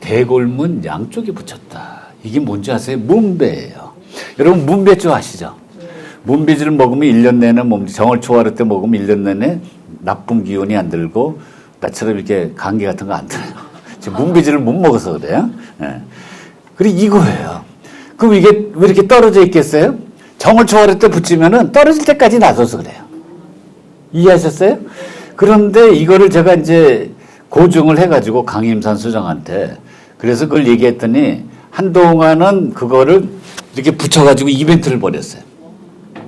대골문 양쪽에 붙였다. 이게 뭔지 아세요? 문배예요. 여러분 문배주 아시죠? 문배주를 먹으면 1년 내내 정월 초하루 때 먹으면 1년 내내 나쁜 기운이 안 들고 나처럼 이렇게 감기 같은 거 안 들어요. 지금 문배주를 못 먹어서 그래요. 네. 그리고 이거예요. 그럼 이게 왜 이렇게 떨어져 있겠어요? 정월 초하루 때 붙이면은 떨어질 때까지 놔둬서 그래요. 이해하셨어요? 그런데 이거를 제가 이제 고증을 해가지고 강임산 수장한테 그래서 그걸 얘기했더니 한동안은 그거를 이렇게 붙여가지고 이벤트를 벌였어요.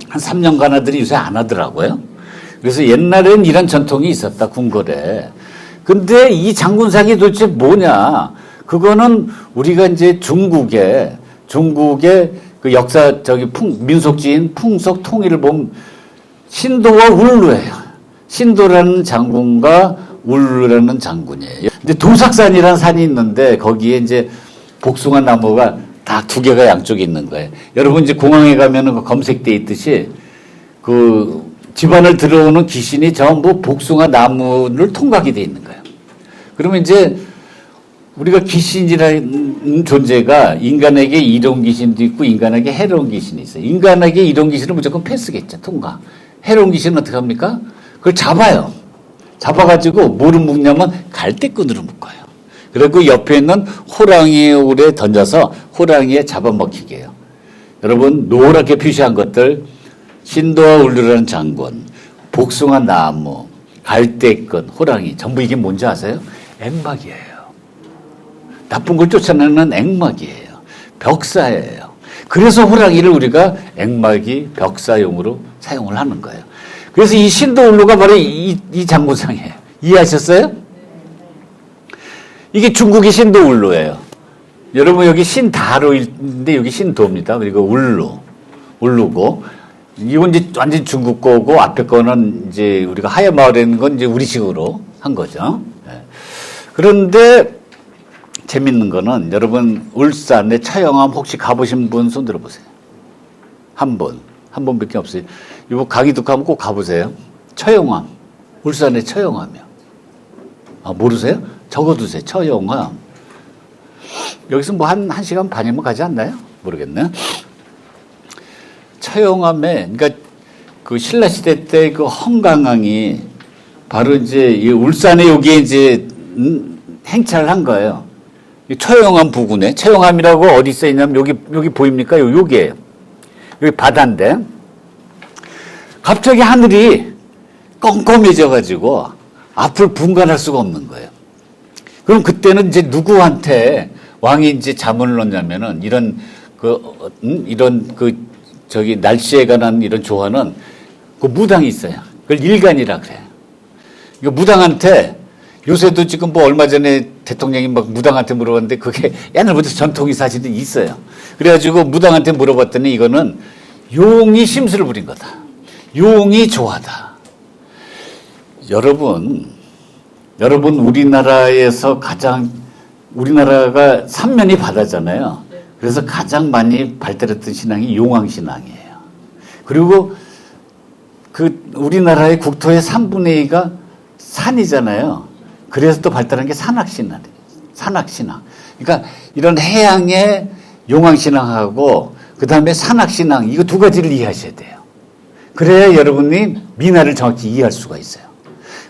한 3년간 하더니 요새 안 하더라고요. 그래서 옛날엔 이런 전통이 있었다, 궁궐에. 근데 이 장군상이 도대체 뭐냐? 그거는 우리가 이제 중국의 그 민속지인 풍속 통일을 보면 신도와 울루예요. 신도라는 장군과 울루라는 장군이에요. 근데 도삭산이라는 산이 있는데 거기에 이제 복숭아 나무가 다 2개가 양쪽에 있는 거예요. 여러분 이제 공항에 가면은 그 검색돼 있듯이 그 집안을 들어오는 귀신이 전부 복숭아 나무를 통과하게 돼 있는 거예요. 그러면 이제 우리가 귀신이라는 존재가 인간에게 이로운 귀신도 있고 인간에게 해로운 귀신이 있어요. 인간에게 이로운 귀신은 무조건 패스겠죠. 통과. 해로운 귀신은 어떻게 합니까? 그걸 잡아요. 잡아가지고 뭐로 묶냐면 갈대끈으로 묶어요. 그리고 옆에 있는 호랑이의 울에 던져서 호랑이에 잡아먹히게 해요. 여러분 노랗게 표시한 것들 신도와 울루라는 장군, 복숭아 나무, 갈대끈, 호랑이 전부 이게 뭔지 아세요? 액막이에요. 나쁜 걸 쫓아내는 액막이에요. 벽사예요. 그래서 호랑이를 우리가 액막이 벽사용으로 사용을 하는 거예요. 그래서 이 신도울루가 바로 이 장군상이에요. 이해하셨어요? 이게 중국의 신도울루예요. 여러분 여기 신다루인데 여기 신도입니다. 그리고 울루고 이건 이제 완전 중국 거고 앞에 거는 이제 우리가 하얀 마을에 있는 건 이제 우리식으로 한 거죠. 그런데 재밌는 거는 여러분 울산에 처형암 혹시 가보신 분 손 들어보세요. 한 분밖에 없어요. 이거 강의도 가면 꼭 가보세요. 처형암, 울산의 처형암이요. 아 모르세요? 적어두세요. 처형암. 여기서 뭐 한 시간 반이면 가지 않나요? 모르겠네. 처형암에 그러니까 그 신라시대 때 그 헌강왕이 바로 이제 이 울산에 여기에 이제 행차를 한 거예요. 처형암 부근에 처형암이라고 어디 써 있냐면 여기 보입니까? 여기에요. 여기 바다인데 갑자기 하늘이 껌껌해져 가지고 앞을 분간할 수가 없는 거예요. 그럼 그때는 이제 누구한테 왕이 이제 자문을 넣냐면은 이런 저기 날씨에 관한 이런 조언은 그 무당이 있어요. 그걸 일간이라 그래요. 이거 무당한테 요새도 지금 뭐 얼마 전에 대통령이 막 무당한테 물어봤는데 그게 옛날부터 전통이 사실은 있어요. 그래가지고 무당한테 물어봤더니 이거는 용이 심술을 부린 거다. 용이 좋아하다. 여러분 우리나라에서 우리나라가 삼면이 바다잖아요. 그래서 가장 많이 발달했던 신앙이 용왕신앙이에요. 그리고 우리나라의 국토의 3분의 2가 산이잖아요. 그래서 또 발달한 게 산악신앙. 그러니까 이런 해양의 용왕신앙하고 그 다음에 산악신앙 이거 두 가지를 이해하셔야 돼요. 그래야 여러분이 미나를 정확히 이해할 수가 있어요.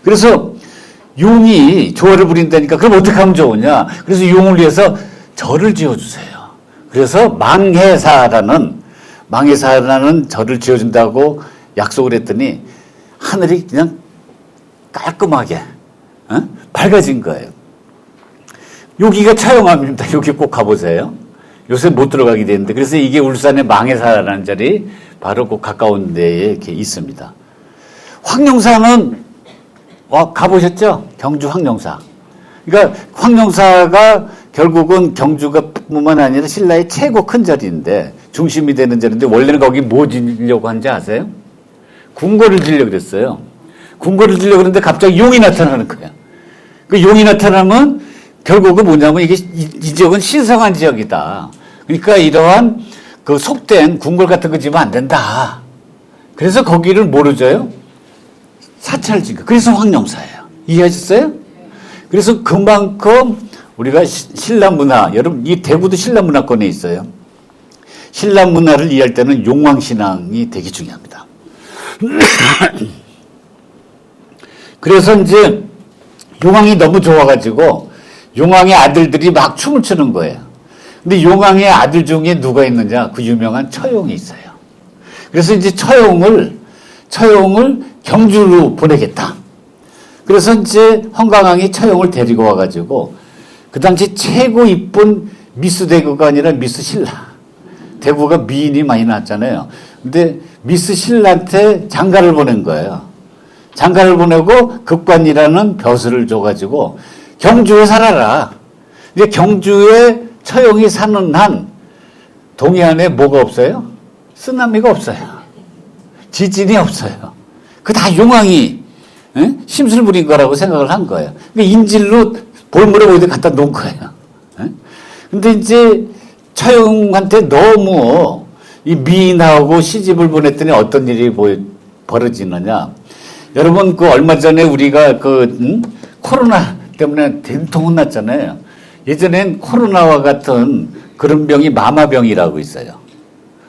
그래서 용이 조화를 부린다니까 그럼 어떻게 하면 좋으냐. 그래서 용을 위해서 절을 지어주세요. 그래서 망해사라는 절을 지어준다고 약속을 했더니 하늘이 그냥 깔끔하게 밝아진 거예요. 여기가 처형암입니다. 여기 꼭 가보세요. 요새 못 들어가게 되는데 그래서 이게 울산의 망해사라는 자리 바로 그 가까운 데에 이렇게 있습니다. 황룡사는 가보셨죠? 경주 황룡사. 그러니까 황룡사가 결국은 경주가 뿐만 아니라 신라의 최고 큰 절인데 중심이 되는 절인데 원래는 거기 뭐 지려고 한지 아세요? 궁궐을 지려고 그랬어요. 궁궐을 지려고 그랬는데 갑자기 용이 나타나는 거예요. 그 용이 나타나면 결국은 뭐냐면 이게 이 지역은 신성한 지역이다. 그러니까 이러한 그 속된 궁궐 같은 거 지으면 안 된다. 그래서 거기를 뭐로 져요? 사찰을 지은 거예요. 그래서 황룡사예요. 이해하셨어요? 그래서 그만큼 우리가 신라 문화, 여러분 이 대구도 신라 문화권에 있어요. 신라 문화를 이해할 때는 용왕신앙이 되게 중요합니다. 그래서 이제 용왕이 너무 좋아가지고 용왕의 아들들이 막 춤을 추는 거예요. 근데 용왕의 아들 중에 누가 있느냐? 그 유명한 처용이 있어요. 그래서 이제 처용을 경주로 보내겠다. 그래서 이제 헌강왕이 처용을 데리고 와가지고 그 당시 최고 이쁜 미스 대구가 아니라 미스 신라. 대구가 미인이 많이 나왔잖아요. 근데 미스 신라한테 장가를 보낸 거예요. 장가를 보내고 급관이라는 벼슬을 줘가지고 경주에 살아라. 이제 경주에 처용이 사는 한 동해안에 뭐가 없어요? 쓰나미가 없어요. 지진이 없어요. 그 다 용왕이 심술 부린 거라고 생각을 한 거예요. 그러니까 인질로 볼물에 어디 갖다 놓은 거예요. 근데 이제 처용한테 너무 이 미인하고 시집을 보냈더니 어떤 일이 벌어지느냐. 여러분 그 얼마 전에 우리가 코로나 때문에 된통 혼났잖아요. 예전엔 코로나와 같은 그런 병이 마마병이라고 있어요.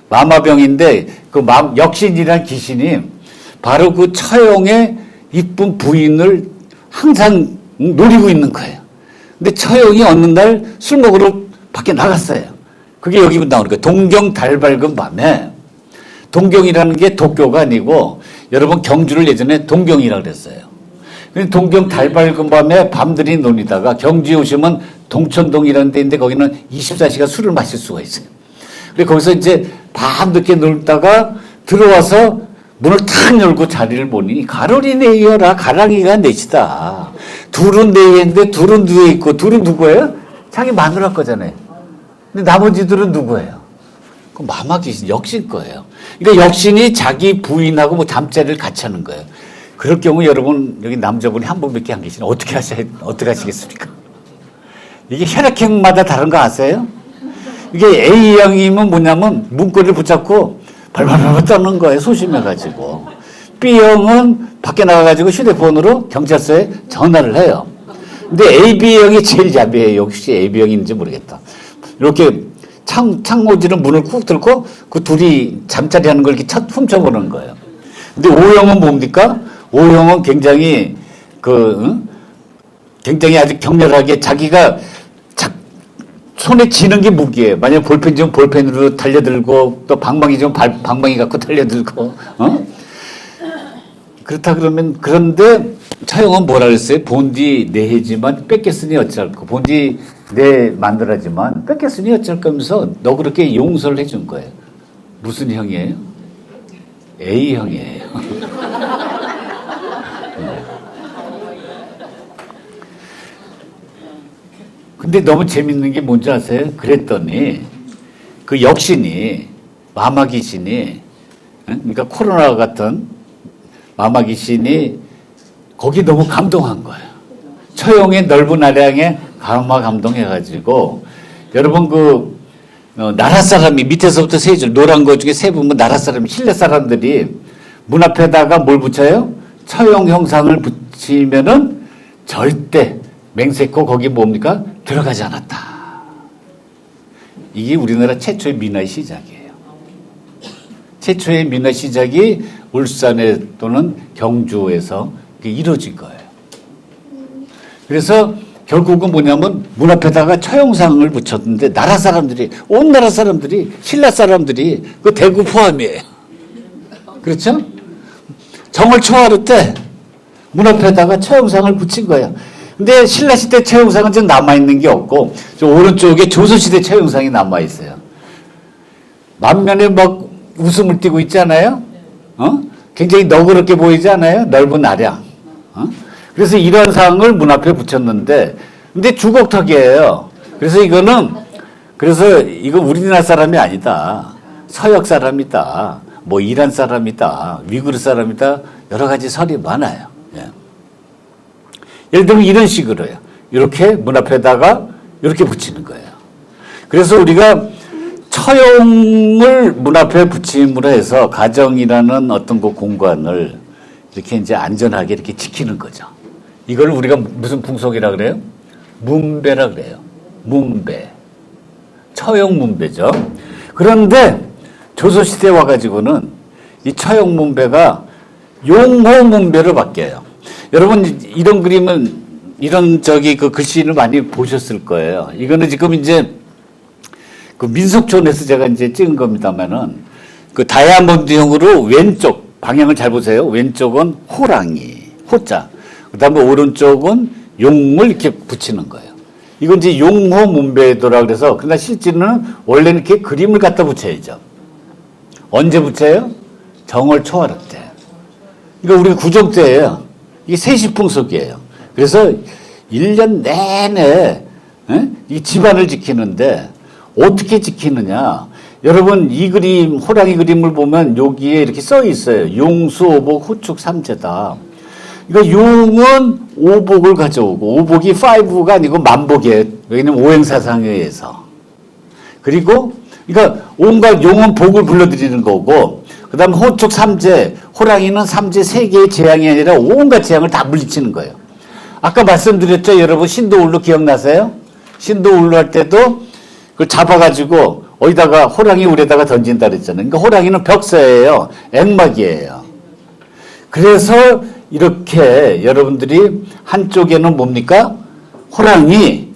마마병인데 그 역신이란 귀신이 바로 그 처용의 이쁜 부인을 항상 노리고 있는 거예요. 근데 처형이 어느 날 술 먹으러 밖에 나갔어요. 그게 여기 나오는 거예요. 동경 달 밝은 밤에. 동경이라는 게 도쿄가 아니고 여러분 경주를 예전에 동경이라고 그랬어요. 동경 달 밝은 밤에 밤들이 놀리다가 경주에 오시면 동천동이라는 데인데 거기는 24시간 술을 마실 수가 있어요. 그래서 거기서 이제 밤늦게 놀다가 들어와서 문을 탁 열고 자리를 보니 가로리 네이여라 가랑이가 넷이다. 둘은 네이인데 둘은 누워 있고 둘은 누구예요? 자기 마누라 거잖아요. 근데 나머지들은 누구예요? 그 마마 귀신 역신 거예요. 그러니까 역신이 자기 부인하고 뭐 잠자리를 같이 하는 거예요. 그럴 경우 여러분 여기 남자분이 한 분밖에 안 계시네. 어떻게 하시겠습니까? 이게 혈액형마다 다른 거 아세요? 이게 A형이면 뭐냐면 문고리를 붙잡고 발발발 떠는 거예요. 소심해가지고. B형은 밖에 나가가지고 휴대폰으로 경찰서에 전화를 해요. 근데 AB형이 제일 야비해요. 혹시 AB형인지 모르겠다. 이렇게 창호지를 문을 쿡 뚫고 그 둘이 잠자리 하는 걸 이렇게 훔쳐보는 거예요. 근데 O형은 뭡니까? O형은 굉장히 굉장히 아주 격렬하게 자기가 손에 쥐는 게 무기예요. 만약 볼펜이면 볼펜으로 달려들고 또 방망이면 방망이 갖고 달려들고 그렇다 그러면 그런데 처형은 뭐라 그랬어요? 본디 내해지만 뺏겼으니 어쩔까. 본디 내 만들어지만 뺏겼으니 어쩔까 하면서 너 그렇게 용서를 해준 거예요. 무슨 형이에요? A형이에요. 근데 너무 재밌는 게 뭔지 아세요? 그랬더니 그 역신이 마마 귀신이 그러니까 코로나 같은 마마 귀신이 거기 너무 감동한 거예요. 처형의 넓은 아량에 감동해가지고 여러분 나라 사람이 밑에서부터 세 줄 노란 거 중에 세 보면 나라 사람이 신라 사람들이 문 앞에다가 뭘 붙여요? 처형 형상을 붙이면은 절대 맹세코 거기 뭡니까? 들어가지 않았다. 이게 우리나라 최초의 민화의 시작이에요. 최초의 민화 시작이 울산에 또는 경주에서 이루어진 거예요. 그래서 결국은 뭐냐면 문 앞에다가 처형상을 붙였는데 나라 사람들이 온 나라 사람들이 신라 사람들이 그 대구 포함이에요. 그렇죠? 정월 초하루 때 문 앞에다가 처형상을 붙인 거예요. 근데 신라시대 처형상은 좀 남아있는 게 없고 저 오른쪽에 조선시대 처형상이 남아있어요. 만면에 막 웃음을 띠고 있잖아요. 굉장히 너그럽게 보이지 않아요? 넓은 아량. 그래서 이런 상을 문 앞에 붙였는데 근데 주걱턱이에요. 그래서 이거 우리나라 사람이 아니다. 서역 사람이다. 뭐 이란 사람이다. 위구르 사람이다. 여러 가지 설이 많아요. 예. 예를 들면 이런 식으로요. 이렇게 문 앞에다가 이렇게 붙이는 거예요. 그래서 우리가 처형을 문 앞에 붙임으로 해서 가정이라는 어떤 그 공간을 이렇게 이제 안전하게 이렇게 지키는 거죠. 이걸 우리가 무슨 풍속이라 그래요? 문배라 그래요. 문배. 처형 문배죠. 그런데 조선시대에 와가지고는 이 처형 문배가 용호 문배로 바뀌어요. 여러분 이런 그림은 이런 그 글씨를 많이 보셨을 거예요. 이거는 지금 이제 그 민속촌에서 제가 이제 찍은 겁니다만은 그 다이아몬드형으로 왼쪽 방향을 잘 보세요. 왼쪽은 호랑이, 호자. 그다음에 오른쪽은 용을 이렇게 붙이는 거예요. 이건 이제 용호 문배도라 그래서 그러나 실제로는 원래는 이렇게 그림을 갖다 붙여야죠. 언제 붙여요? 정월 초하루 때. 그러니까 우리 구정 때예요. 이게 세시풍속이에요. 그래서 1년 내내 이 집안을 지키는데 어떻게 지키느냐. 여러분 이 그림 호랑이 그림을 보면 여기에 이렇게 써 있어요. 용수 오복 호축 삼재다. 그러니까 용은 오복을 가져오고 오복이 5가 아니고 만복이에요. 여기는 오행사상에 의해서. 그리고 그러니까 온갖 용은 복을 불러들이는 거고 그 다음 호축 삼재 호랑이는 삼재 세 개의 재앙이 아니라 온갖 재앙을 다 물리치는 거예요. 아까 말씀드렸죠. 여러분 신도울로 기억나세요? 신도울로 할 때도 그걸 잡아가지고 어디다가 호랑이 울에다가 던진다 그랬잖아요. 그러니까 호랑이는 벽서예요. 액막이에요. 그래서 이렇게 여러분들이 한쪽에는 뭡니까? 호랑이,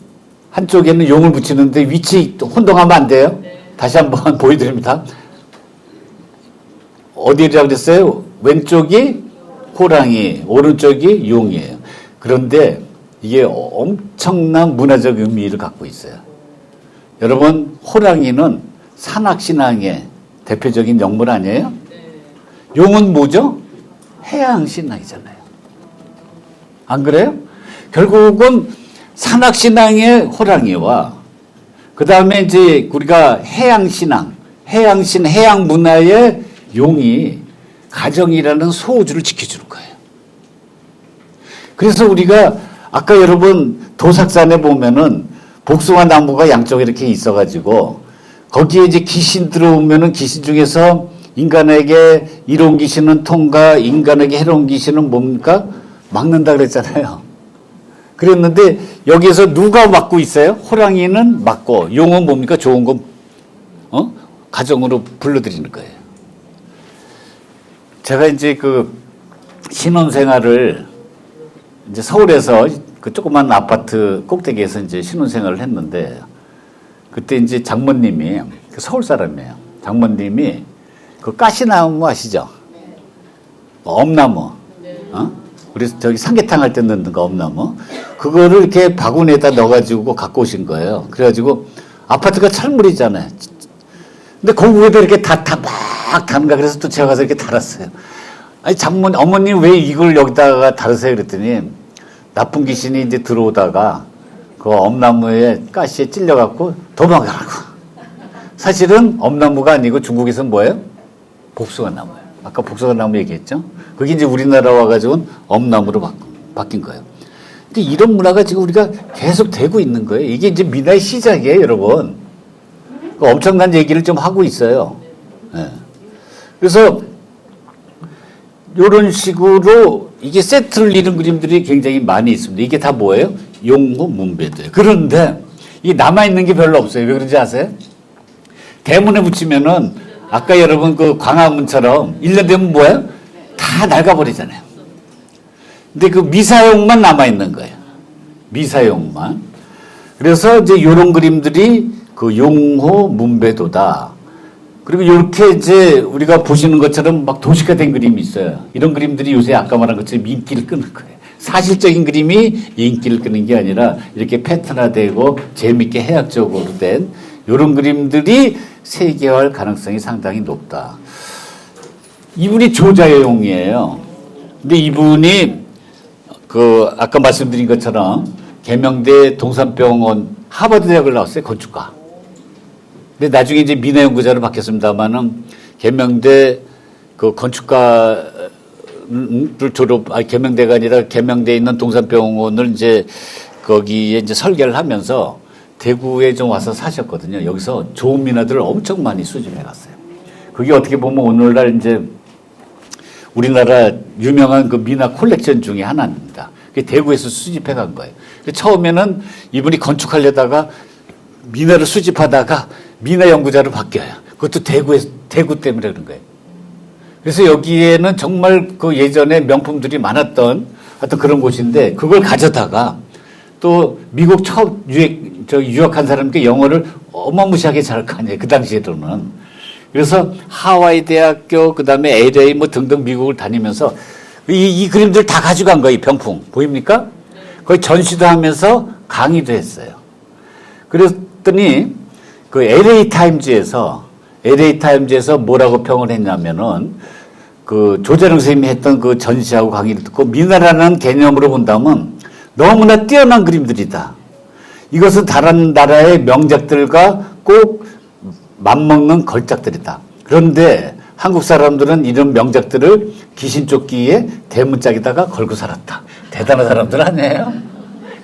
한쪽에는 용을 붙이는데 위치 혼동하면 안 돼요. 다시 한번 보여드립니다. 어디라고 그랬어요? 왼쪽이 호랑이, 오른쪽이 용이에요. 그런데 이게 엄청난 문화적 의미를 갖고 있어요. 여러분, 호랑이는 산악신앙의 대표적인 영물 아니에요? 용은 뭐죠? 해양신앙이잖아요. 안 그래요? 결국은 산악신앙의 호랑이와 그 다음에 이제 우리가 해양신앙, 해양 문화의 용이 가정이라는 소우주를 지켜주는 거예요. 그래서 우리가 아까 여러분 도삭산에 보면은 복숭아 나무가 양쪽에 이렇게 있어가지고 거기에 이제 귀신 들어오면은 귀신 중에서 인간에게 이로운 귀신은 통과, 인간에게 해로운 귀신은 뭡니까? 막는다 그랬잖아요. 그랬는데 여기에서 누가 막고 있어요? 호랑이는 막고 용은 뭡니까? 좋은 거 가정으로 불러들이는 거예요. 제가 이제 그 신혼생활을 이제 서울에서 그 조그만 아파트 꼭대기에서 이제 신혼생활을 했는데 그때 이제 장모님이 서울 사람이에요. 장모님이 그 가시나무 아시죠? 엄나무. 우리 저기 삼계탕 할 때 넣는 거 엄나무. 그거를 이렇게 바구니에다 넣어가지고 갖고 오신 거예요. 그래가지고 아파트가 철물이잖아요. 근데 그 위에다 이렇게 막 다는가 그래서 또 제가 가서 이렇게 달았어요. 아니 어머님 왜 이걸 여기다가 달으세요? 그랬더니 나쁜 귀신이 이제 들어오다가 그 엄나무에 가시에 찔려갖고 도망가라고. 사실은 엄나무가 아니고 중국에서는 뭐예요? 복숭아나무예요. 아까 복숭아나무 얘기했죠? 그게 이제 우리나라 와가지고는 엄나무로 바뀐 거예요. 근데 이런 문화가 지금 우리가 계속 되고 있는 거예요. 이게 이제 민화의 시작이에요, 여러분. 엄청난 얘기를 좀 하고 있어요. 네. 그래서 이런 식으로 이게 세트를 이룬 그림들이 굉장히 많이 있습니다. 이게 다 뭐예요? 용호 문배도예요. 그런데 이 남아있는 게 별로 없어요. 왜 그런지 아세요? 대문에 붙이면은 아까 여러분 그 광화문처럼 1년 되면 뭐예요? 다 낡아버리잖아요. 근데 그 미사용만 남아있는 거예요. 미사용만. 그래서 이제 이런 그림들이 그 용호 문배도다. 그리고 이렇게 이제 우리가 보시는 것처럼 막 도시화된 그림이 있어요. 이런 그림들이 요새 아까 말한 것처럼 인기를 끄는 거예요. 사실적인 그림이 인기를 끄는 게 아니라 이렇게 패턴화되고 재밌게 해학적으로 된 이런 그림들이 세계화할 가능성이 상당히 높다. 이분이 조자의 용이에요. 근데 이분이 그 아까 말씀드린 것처럼 계명대 동산병원 하버드 대학을 나왔어요. 건축가. 근데 나중에 이제 민화연구자로 바뀌었습니다만은 계명대 그 건축가를 계명대가 아니라 계명대에 있는 동산병원을 이제 거기에 이제 설계를 하면서 대구에 좀 와서 사셨거든요. 여기서 좋은 민화들을 엄청 많이 수집해 갔어요. 그게 어떻게 보면 오늘날 이제 우리나라 유명한 그 민화 콜렉션 중에 하나입니다. 그게 대구에서 수집해 간 거예요. 처음에는 이분이 건축하려다가 민화를 수집하다가 민화 연구자로 바뀌어요. 그것도 대구 때문에 그런 거예요. 그래서 여기에는 정말 그 예전에 명품들이 많았던 어떤 그런 곳인데 그걸 가져다가 또 미국 처음 유학한 사람께 영어를 어마무시하게 잘할 거 아니에요. 그 당시에도는. 그래서 하와이 대학교 그다음에 LA 뭐 등등 미국을 다니면서 이 그림들 다 가져간 거예요. 이 병풍. 보입니까? 거의 전시도 하면서 강의도 했어요. 그랬더니 그 LA 타임즈에서 뭐라고 평을 했냐면은 그 조재룡 선생님이 했던 그 전시하고 강의를 듣고 민화라는 개념으로 본다면 너무나 뛰어난 그림들이다. 이것은 다른 나라의 명작들과 꼭 맞먹는 걸작들이다. 그런데 한국 사람들은 이런 명작들을 귀신쫓기에 대문짝에다가 걸고 살았다. 대단한 사람들 아니에요?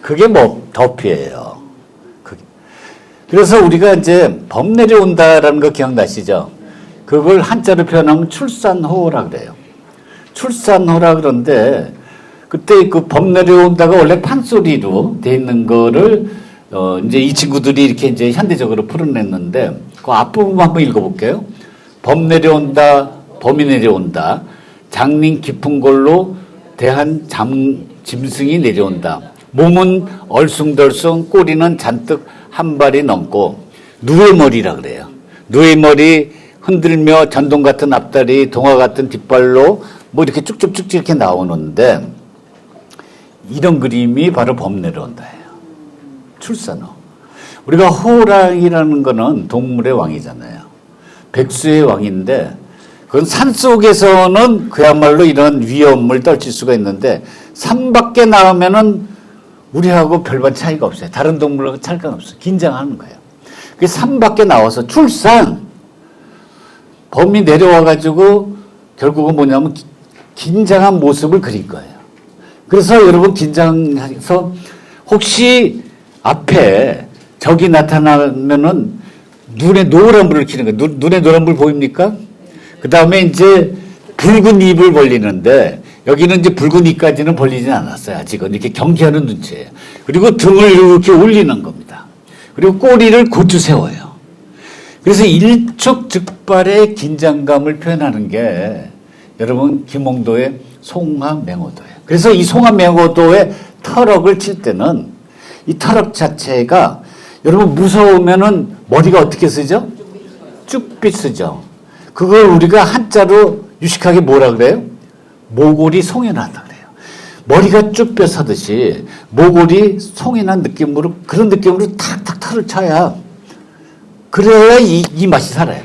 그게 뭐 덕피예요. 그래서 우리가 이제 범 내려온다라는 거 기억나시죠? 그걸 한자로 표현하면 출산호라 그래요. 출산호라 그런데 그때 그 범 내려온다가 원래 판소리로 돼 있는 거를 이제 이 친구들이 이렇게 이제 현대적으로 풀어냈는데 그 앞부분 한번 읽어볼게요. 범 내려온다, 범이 내려온다. 장린 깊은 걸로 대한 짐승이 내려온다. 몸은 얼숭덜숭, 꼬리는 잔뜩 한 발이 넘고 누의 머리라 그래요. 누의 머리 흔들며 전동 같은 앞다리, 동화 같은 뒷발로 뭐 이렇게 쭉쭉쭉 이렇게 나오는데 이런 그림이 바로 범 내려온다예요. 출산호. 우리가 호랑이라는 거는 동물의 왕이잖아요. 백수의 왕인데 그건 산 속에서는 그야말로 이런 위험을 떨칠 수가 있는데 산 밖에 나오면은 우리하고 별반 차이가 없어요. 다른 동물하고 차이가 없어요. 긴장하는 거예요. 그 산 밖에 나와서 출산 범이 내려와가지고 결국은 뭐냐면 긴장한 모습을 그린 거예요. 그래서 여러분 긴장해서 혹시 앞에 적이 나타나면은 눈에 노란불을 켜는 거예요. 눈에 노란불 보입니까? 그 다음에 이제 붉은 입을 벌리는데 여기는 이제 붉은 입까지는 벌리진 않았어요. 아직은 이렇게 경계하는 눈치예요. 그리고 등을 이렇게 올리는 겁니다. 그리고 꼬리를 고추 세워요. 그래서 일촉즉발의 긴장감을 표현하는 게 여러분 김홍도의 송화맹오도예요. 그래서 이 송화맹오도의 터럭을 칠 때는 이 터럭 자체가 여러분 무서우면은 머리가 어떻게 쓰죠? 쭉빛 쓰죠. 그걸 우리가 한자로 유식하게 뭐라 그래요? 모골이 송연하다 그래요. 머리가 쭉뼈 서듯이 모골이 송연한 느낌으로 그런 느낌으로 탁탁 털을 쳐야 그래야 이 맛이 살아요.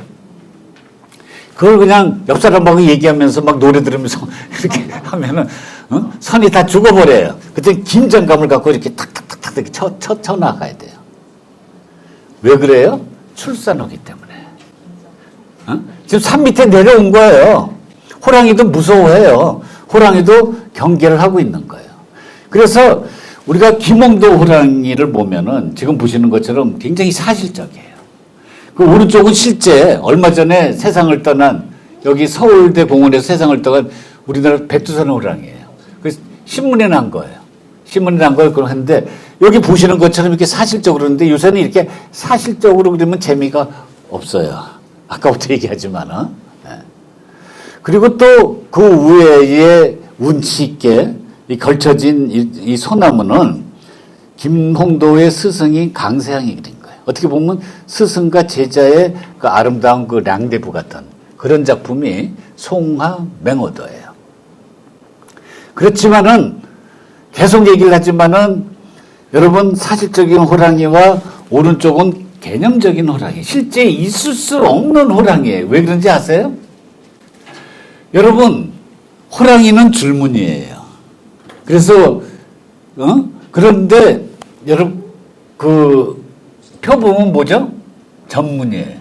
그걸 그냥 옆 사람하고 얘기하면서 막 노래 들으면서 이렇게 하면은 선이 다 죽어버려요. 그때 긴장감을 갖고 이렇게 탁탁탁탁 이렇게 쳐 나가야 돼요. 왜 그래요? 출산하기 때문에. 지금 산 밑에 내려온 거예요. 호랑이도 무서워해요. 호랑이도 경계를 하고 있는 거예요. 그래서 우리가 김홍도 호랑이를 보면은 지금 보시는 것처럼 굉장히 사실적이에요. 그 오른쪽은 실제 얼마 전에 세상을 떠난 여기 서울대 공원에서 세상을 떠난 우리나라 백두산 호랑이에요. 그래서 신문에 난 거예요. 신문에 난 걸 그런데 여기 보시는 것처럼 이렇게 사실적으로 그러는데 요새는 이렇게 사실적으로 그러면 재미가 없어요. 아까부터 얘기하지만은. 그리고 또 그 위에 운치 있게 걸쳐진 이 소나무는 김홍도의 스승인 강세향이 그린 거예요. 어떻게 보면 스승과 제자의 그 아름다운 그 랑데부 같은 그런 작품이 송화맹오도예요. 그렇지만은 계속 얘기를 하지만은 여러분 사실적인 호랑이와 오른쪽은 개념적인 호랑이, 실제 있을 수 없는 호랑이에요. 왜 그런지 아세요? 여러분 호랑이는 줄무늬예요. 그래서 그런데 여러분 그 표범은 뭐죠? 전무늬예요.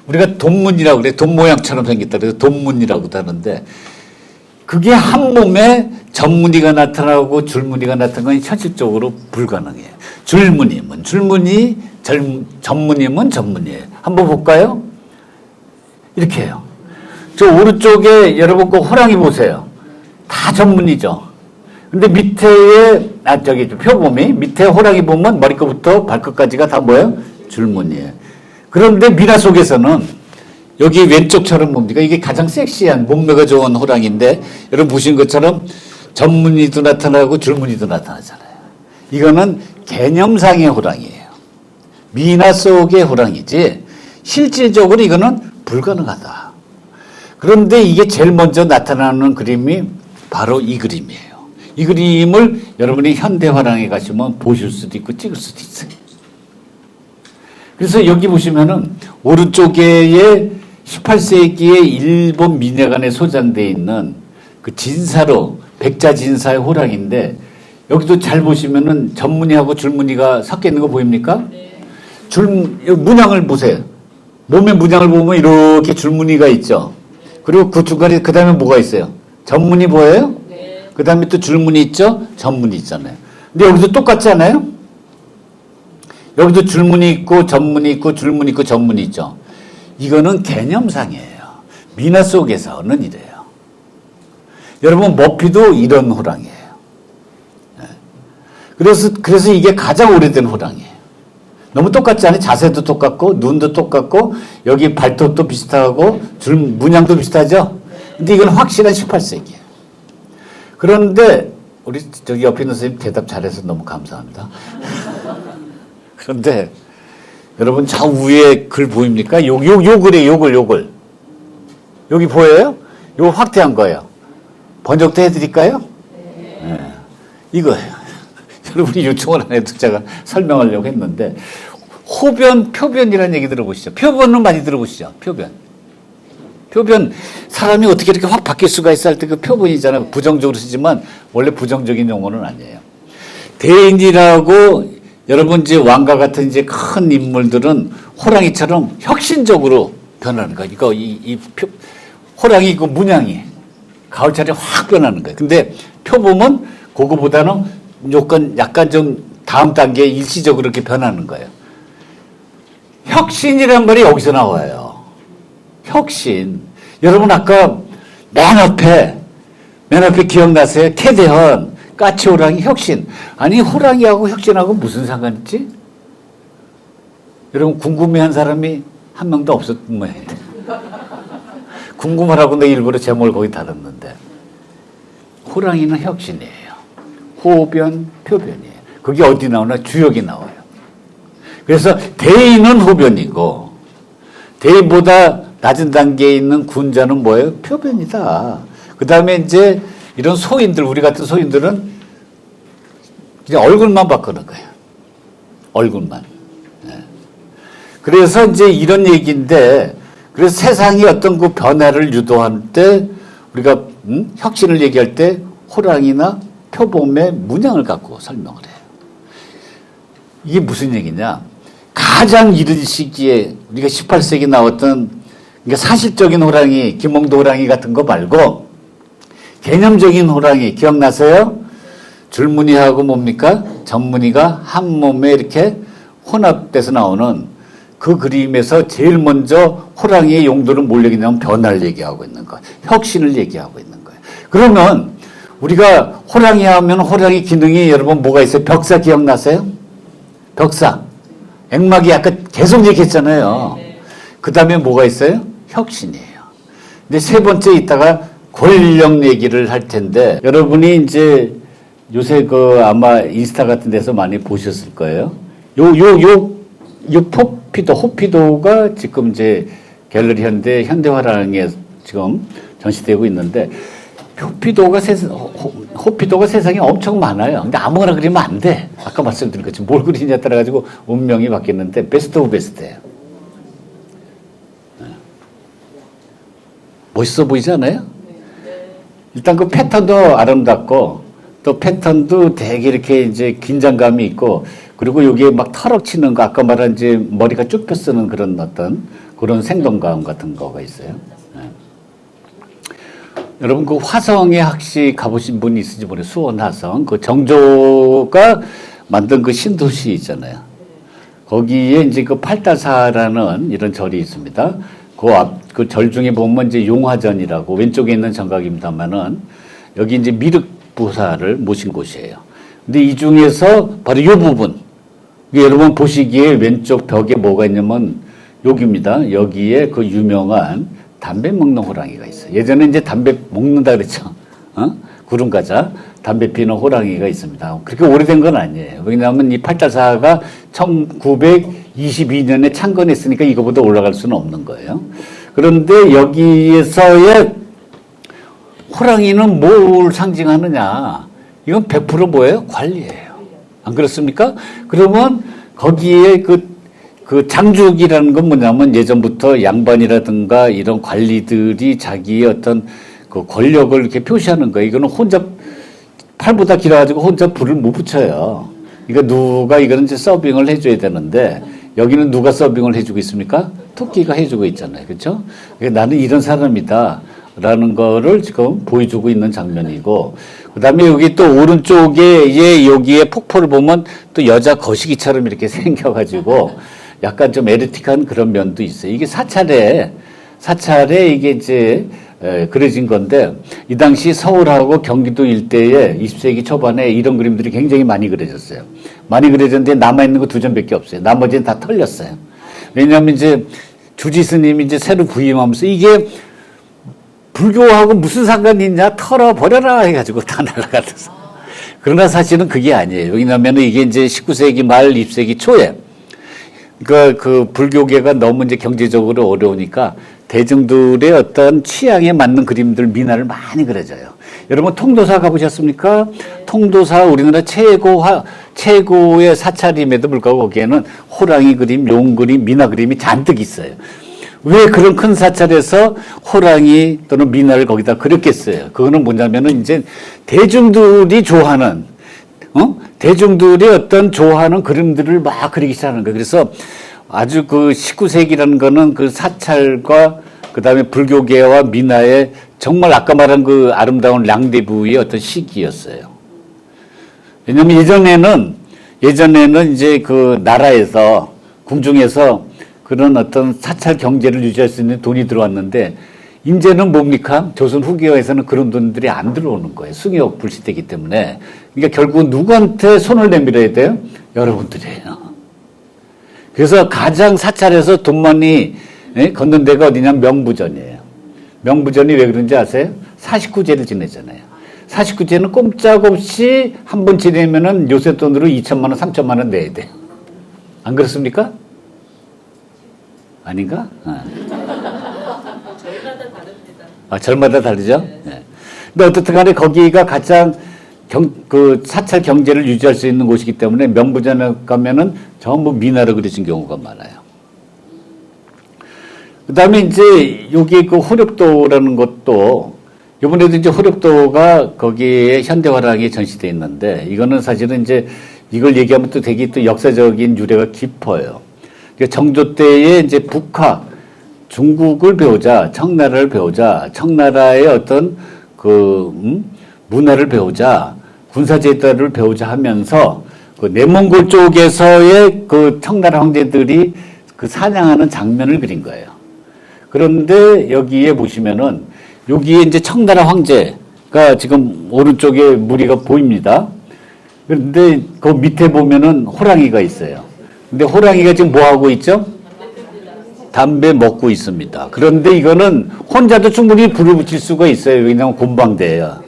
우리가 돈무늬라고 그래. 돈 모양처럼 생겼다 그래서 돈무늬라고도 하는데 그게 한 몸에 전무늬가 나타나고 줄무늬가 나타나는 건 현실적으로 불가능해요. 줄무늬면 줄무늬, 전무늬면 전무늬예요. 한번 볼까요? 이렇게 해요. 저 오른쪽에 여러분 그 호랑이 보세요. 다 전무늬죠. 근데 밑에에 표범이 밑에 호랑이 보면 머리끝부터 발끝까지가 다 뭐예요? 줄무늬예요. 그런데 미나 속에서는 여기 왼쪽처럼 뭡니까? 이게 가장 섹시한 몸매가 좋은 호랑이인데 여러분 보신 것처럼 전무늬도 나타나고 줄무늬도 나타나잖아요. 이거는 개념상의 호랑이에요. 미나 속의 호랑이지 실질적으로 이거는 불가능하다. 그런데 이게 제일 먼저 나타나는 그림이 바로 이 그림이에요. 이 그림을 여러분이 현대화랑에 가시면 보실 수도 있고 찍을 수도 있어요. 그래서 여기 보시면은 오른쪽에 18세기에 일본 민야관에 소장되어 있는 그 진사로 백자 진사의 호랑인데 여기도 잘 보시면은 전무늬하고 줄무늬가 섞여 있는 거 보입니까? 네. 문양을 보세요. 몸의 문양을 보면 이렇게 줄무늬가 있죠. 그리고 그 중간에 그 다음에 뭐가 있어요? 전무늬 보여요? 네. 그 다음에 또 줄무늬 있죠? 전무늬 있잖아요. 근데 여기도 똑같지 않아요? 여기도 줄무늬 있고 전무늬 있고 줄무늬 있고 전무늬 있죠. 이거는 개념상이에요. 미나 속에서는 이래요. 여러분 머피도 이런 호랑이에요. 그래서 이게 가장 오래된 호랑이에요. 너무 똑같지 않아요? 자세도 똑같고 눈도 똑같고 여기 발톱도 비슷하고 줄 문양도 비슷하죠? 근데 이건 확실한 18세기예요. 그런데 우리 저기 옆에 있는 선생님 대답 잘해서 너무 감사합니다. 그런데 여러분 좌우에 글 보입니까? 요 글에 요글. 여기 보여요? 요거 확대한 거예요. 번역도 해드릴까요? 네. 이거예요. 여러분이 요청을 안 해도 제가 설명하려고 했는데 호변, 표변이라는 얘기 들어보시죠. 표변은 많이 들어보시죠. 표변 사람이 어떻게 이렇게 확 바뀔 수가 있어 할 때 그 표본이잖아요. 부정적으로 쓰지만 원래 부정적인 용어는 아니에요. 대인이라고 여러분 이제 왕과 같은 이제 큰 인물들은 호랑이처럼 혁신적으로 변하는 거예요. 이거 호랑이 그 문양이 가을철에 확 변하는 거예요. 근데 표범은 그거보다는 약간 좀 다음 단계에 일시적으로 이렇게 변하는 거예요. 혁신이란 말이 여기서 나와요. 혁신. 여러분 아까 맨 앞에 기억나세요? 캐대헌, 까치호랑이, 혁신. 아니 호랑이하고 혁신하고 무슨 상관 있지? 여러분 궁금해한 사람이 한 명도 없었던 모양인데. 궁금하라고 내가 일부러 제목을 거기 달았는데. 호랑이는 혁신이에요. 호변, 표변이에요. 그게 어디 나오나? 주역이 나와요. 그래서 대인은 호변이고 대인보다 낮은 단계에 있는 군자는 뭐예요? 표변이다. 그 다음에 이제 이런 소인들, 우리 같은 소인들은 그냥 얼굴만 바꾸는 거예요. 얼굴만. 네. 그래서 이제 이런 얘기인데, 그래서 세상이 어떤 그 변화를 유도할 때 우리가 혁신을 얘기할 때 호랑이나 표범의 문양을 갖고 설명을 해요. 이게 무슨 얘기냐? 가장 이른 시기에 우리가 18세기 나왔던 그러니까 사실적인 호랑이, 김홍도 호랑이 같은 거 말고 개념적인 호랑이 기억나세요? 줄무늬하고 뭡니까? 전무늬가 한 몸에 이렇게 혼합돼서 나오는 그 그림에서 제일 먼저 호랑이의 용도를 뭘 얘기냐면 변화를 얘기하고 있는 거예요. 혁신을 얘기하고 있는 거예요. 그러면 우리가 호랑이 하면 호랑이 기능이 여러분 뭐가 있어요? 벽사 기억나세요? 벽사. 액막이 아까 계속 얘기했잖아요. 그 다음에 뭐가 있어요? 혁신이에요. 근데 세 번째 있다가 권력 얘기를 할 텐데 여러분이 이제 요새 그 아마 인스타 같은 데서 많이 보셨을 거예요. 호피도가 지금 이제 갤러리 현대화랑에 지금 전시되고 있는데 호피도가 세상에 엄청 많아요. 근데 아무거나 그리면 안 돼. 아까 말씀드린 것처럼 뭘 그리냐에 따라 가지고 운명이 바뀌는데 베스트 오브 베스트예요. 멋있어 보이지 않아요? 일단 그 패턴도 아름답고 또 패턴도 되게 이렇게 이제 긴장감이 있고 그리고 여기에 막 털럭 치는 거 아까 말한 이제 머리가 쭉 펴쓰는 그런 어떤 그런 생동감 같은 거가 있어요. 네. 여러분 그 화성에 혹시 가보신 분이 있을지 모르겠어요. 수원 화성 그 정조가 만든 그 신도시 있잖아요. 거기에 이제 그 팔다사라는 이런 절이 있습니다. 그 절 중에 보면 이제 용화전이라고 왼쪽에 있는 정각입니다만은 여기 이제 미륵보살을 모신 곳이에요. 근데 이 중에서 바로 이 부분, 여러분 보시기에 왼쪽 벽에 뭐가 있냐면 여기입니다. 여기에 그 유명한 담배 먹는 호랑이가 있어요. 예전에 이제 담배 먹는다 그랬죠. 구름가자 담배 피는 호랑이가 있습니다. 그렇게 오래된 건 아니에요. 왜냐하면 이 팔다사가 1922년에 창건했으니까 이거보다 올라갈 수는 없는 거예요. 그런데 여기에서의 호랑이는 뭘 상징하느냐? 이건 100% 뭐예요? 관리예요. 안 그렇습니까? 그러면 거기에 그 장죽이라는 건 뭐냐면 예전부터 양반이라든가 이런 관리들이 자기의 어떤 그 권력을 이렇게 표시하는 거예요. 이거는 혼자 팔보다 길어가지고 혼자 불을 못 붙여요. 그러니까 누가 이거는 이제 서빙을 해줘야 되는데 여기는 누가 서빙을 해주고 있습니까? 토끼가 해주고 있잖아요. 그렇죠? 그러니까 나는 이런 사람이다. 라는 거를 지금 보여주고 있는 장면이고 그 다음에 여기 또 오른쪽에 여기에 폭포를 보면 또 여자 거시기처럼 이렇게 생겨가지고 약간 좀 에로틱한 그런 면도 있어요. 이게 사찰에 이게 이제 그려진 건데 이 당시 서울하고 경기도 일대에 20세기 초반에 이런 그림들이 굉장히 많이 그려졌어요. 많이 그려졌는데 남아있는 거 2점밖에 없어요. 나머지는 다 털렸어요. 왜냐하면 이제 주지 스님이 이제 새로 부임하면서 이게 불교하고 무슨 상관이 있냐? 털어버려라 해가지고 다 날아갔어. 그러나 사실은 그게 아니에요. 왜냐하면 이게 이제 19세기 말 20세기 초에 그 불교계가 너무 이제 경제적으로 어려우니까 대중들의 어떤 취향에 맞는 그림들 미나를 많이 그려져요. 여러분 통도사 가보셨습니까? 통도사 우리나라 최고의 사찰임에도 불구하고 거기에는 호랑이 그림, 용 그림, 미나 그림이 잔뜩 있어요. 왜 그런 큰 사찰에서 호랑이 또는 미나를 거기다 그렸겠어요? 그거는 뭐냐면은 이제 대중들이 좋아하는, 대중들이 어떤 좋아하는 그림들을 막 그리기 시작하는 거예요. 그래서 아주 그 19세기라는 거는 그 사찰과 그 다음에 불교계와 미나의 정말 아까 말한 그 아름다운 랑데부의 어떤 시기였어요. 왜냐면 예전에는 이제 그 나라에서, 궁중에서 그런 어떤 사찰 경제를 유지할 수 있는 돈이 들어왔는데, 이제는 뭡니까? 조선 후기어에서는 그런 돈들이 안 들어오는 거예요. 숭여 불시되기 때문에. 그러니까 결국 누구한테 손을 내밀어야 돼요? 여러분들이에요. 그래서 가장 사찰에서 돈 많이 걷는 데가 어디냐면 명부전이에요. 명부전이 왜 그런지 아세요? 49제를 지내잖아요. 49제는 꼼짝없이 한 번 지내면은 요새 돈으로 2천만 원, 3천만 원 내야 돼요. 안 그렇습니까? 아닌가?
절마다 다릅니다.
아, 절마다 다르죠? 네. 근데 어떻든 간에 거기가 가장 그 사찰 경제를 유지할 수 있는 곳이기 때문에 명부전에 가면은 전부 미나로 그려진 경우가 많아요. 그 다음에 이제 여기 그 호렵도라는 것도 이번에도 이제 호렵도가 거기에 현대화랑이 전시되어 있는데 이거는 사실은 이제 이걸 얘기하면 또 되게 또 역사적인 유래가 깊어요. 정조 때에 이제 북화, 중국을 배우자, 청나라를 배우자, 청나라의 어떤 문화를 배우자, 군사제도를 배우자 하면서 그 내몽골 쪽에서의 그 청나라 황제들이 그 사냥하는 장면을 그린 거예요. 그런데 여기에 보시면은 여기에 이제 청나라 황제가 지금 오른쪽에 무리가 보입니다. 그런데 그 밑에 보면은 호랑이가 있어요. 근데 호랑이가 지금 뭐 하고 있죠? 담배 먹고 있습니다. 그런데 이거는 혼자도 충분히 불을 붙일 수가 있어요. 왜냐하면 곤방대예요.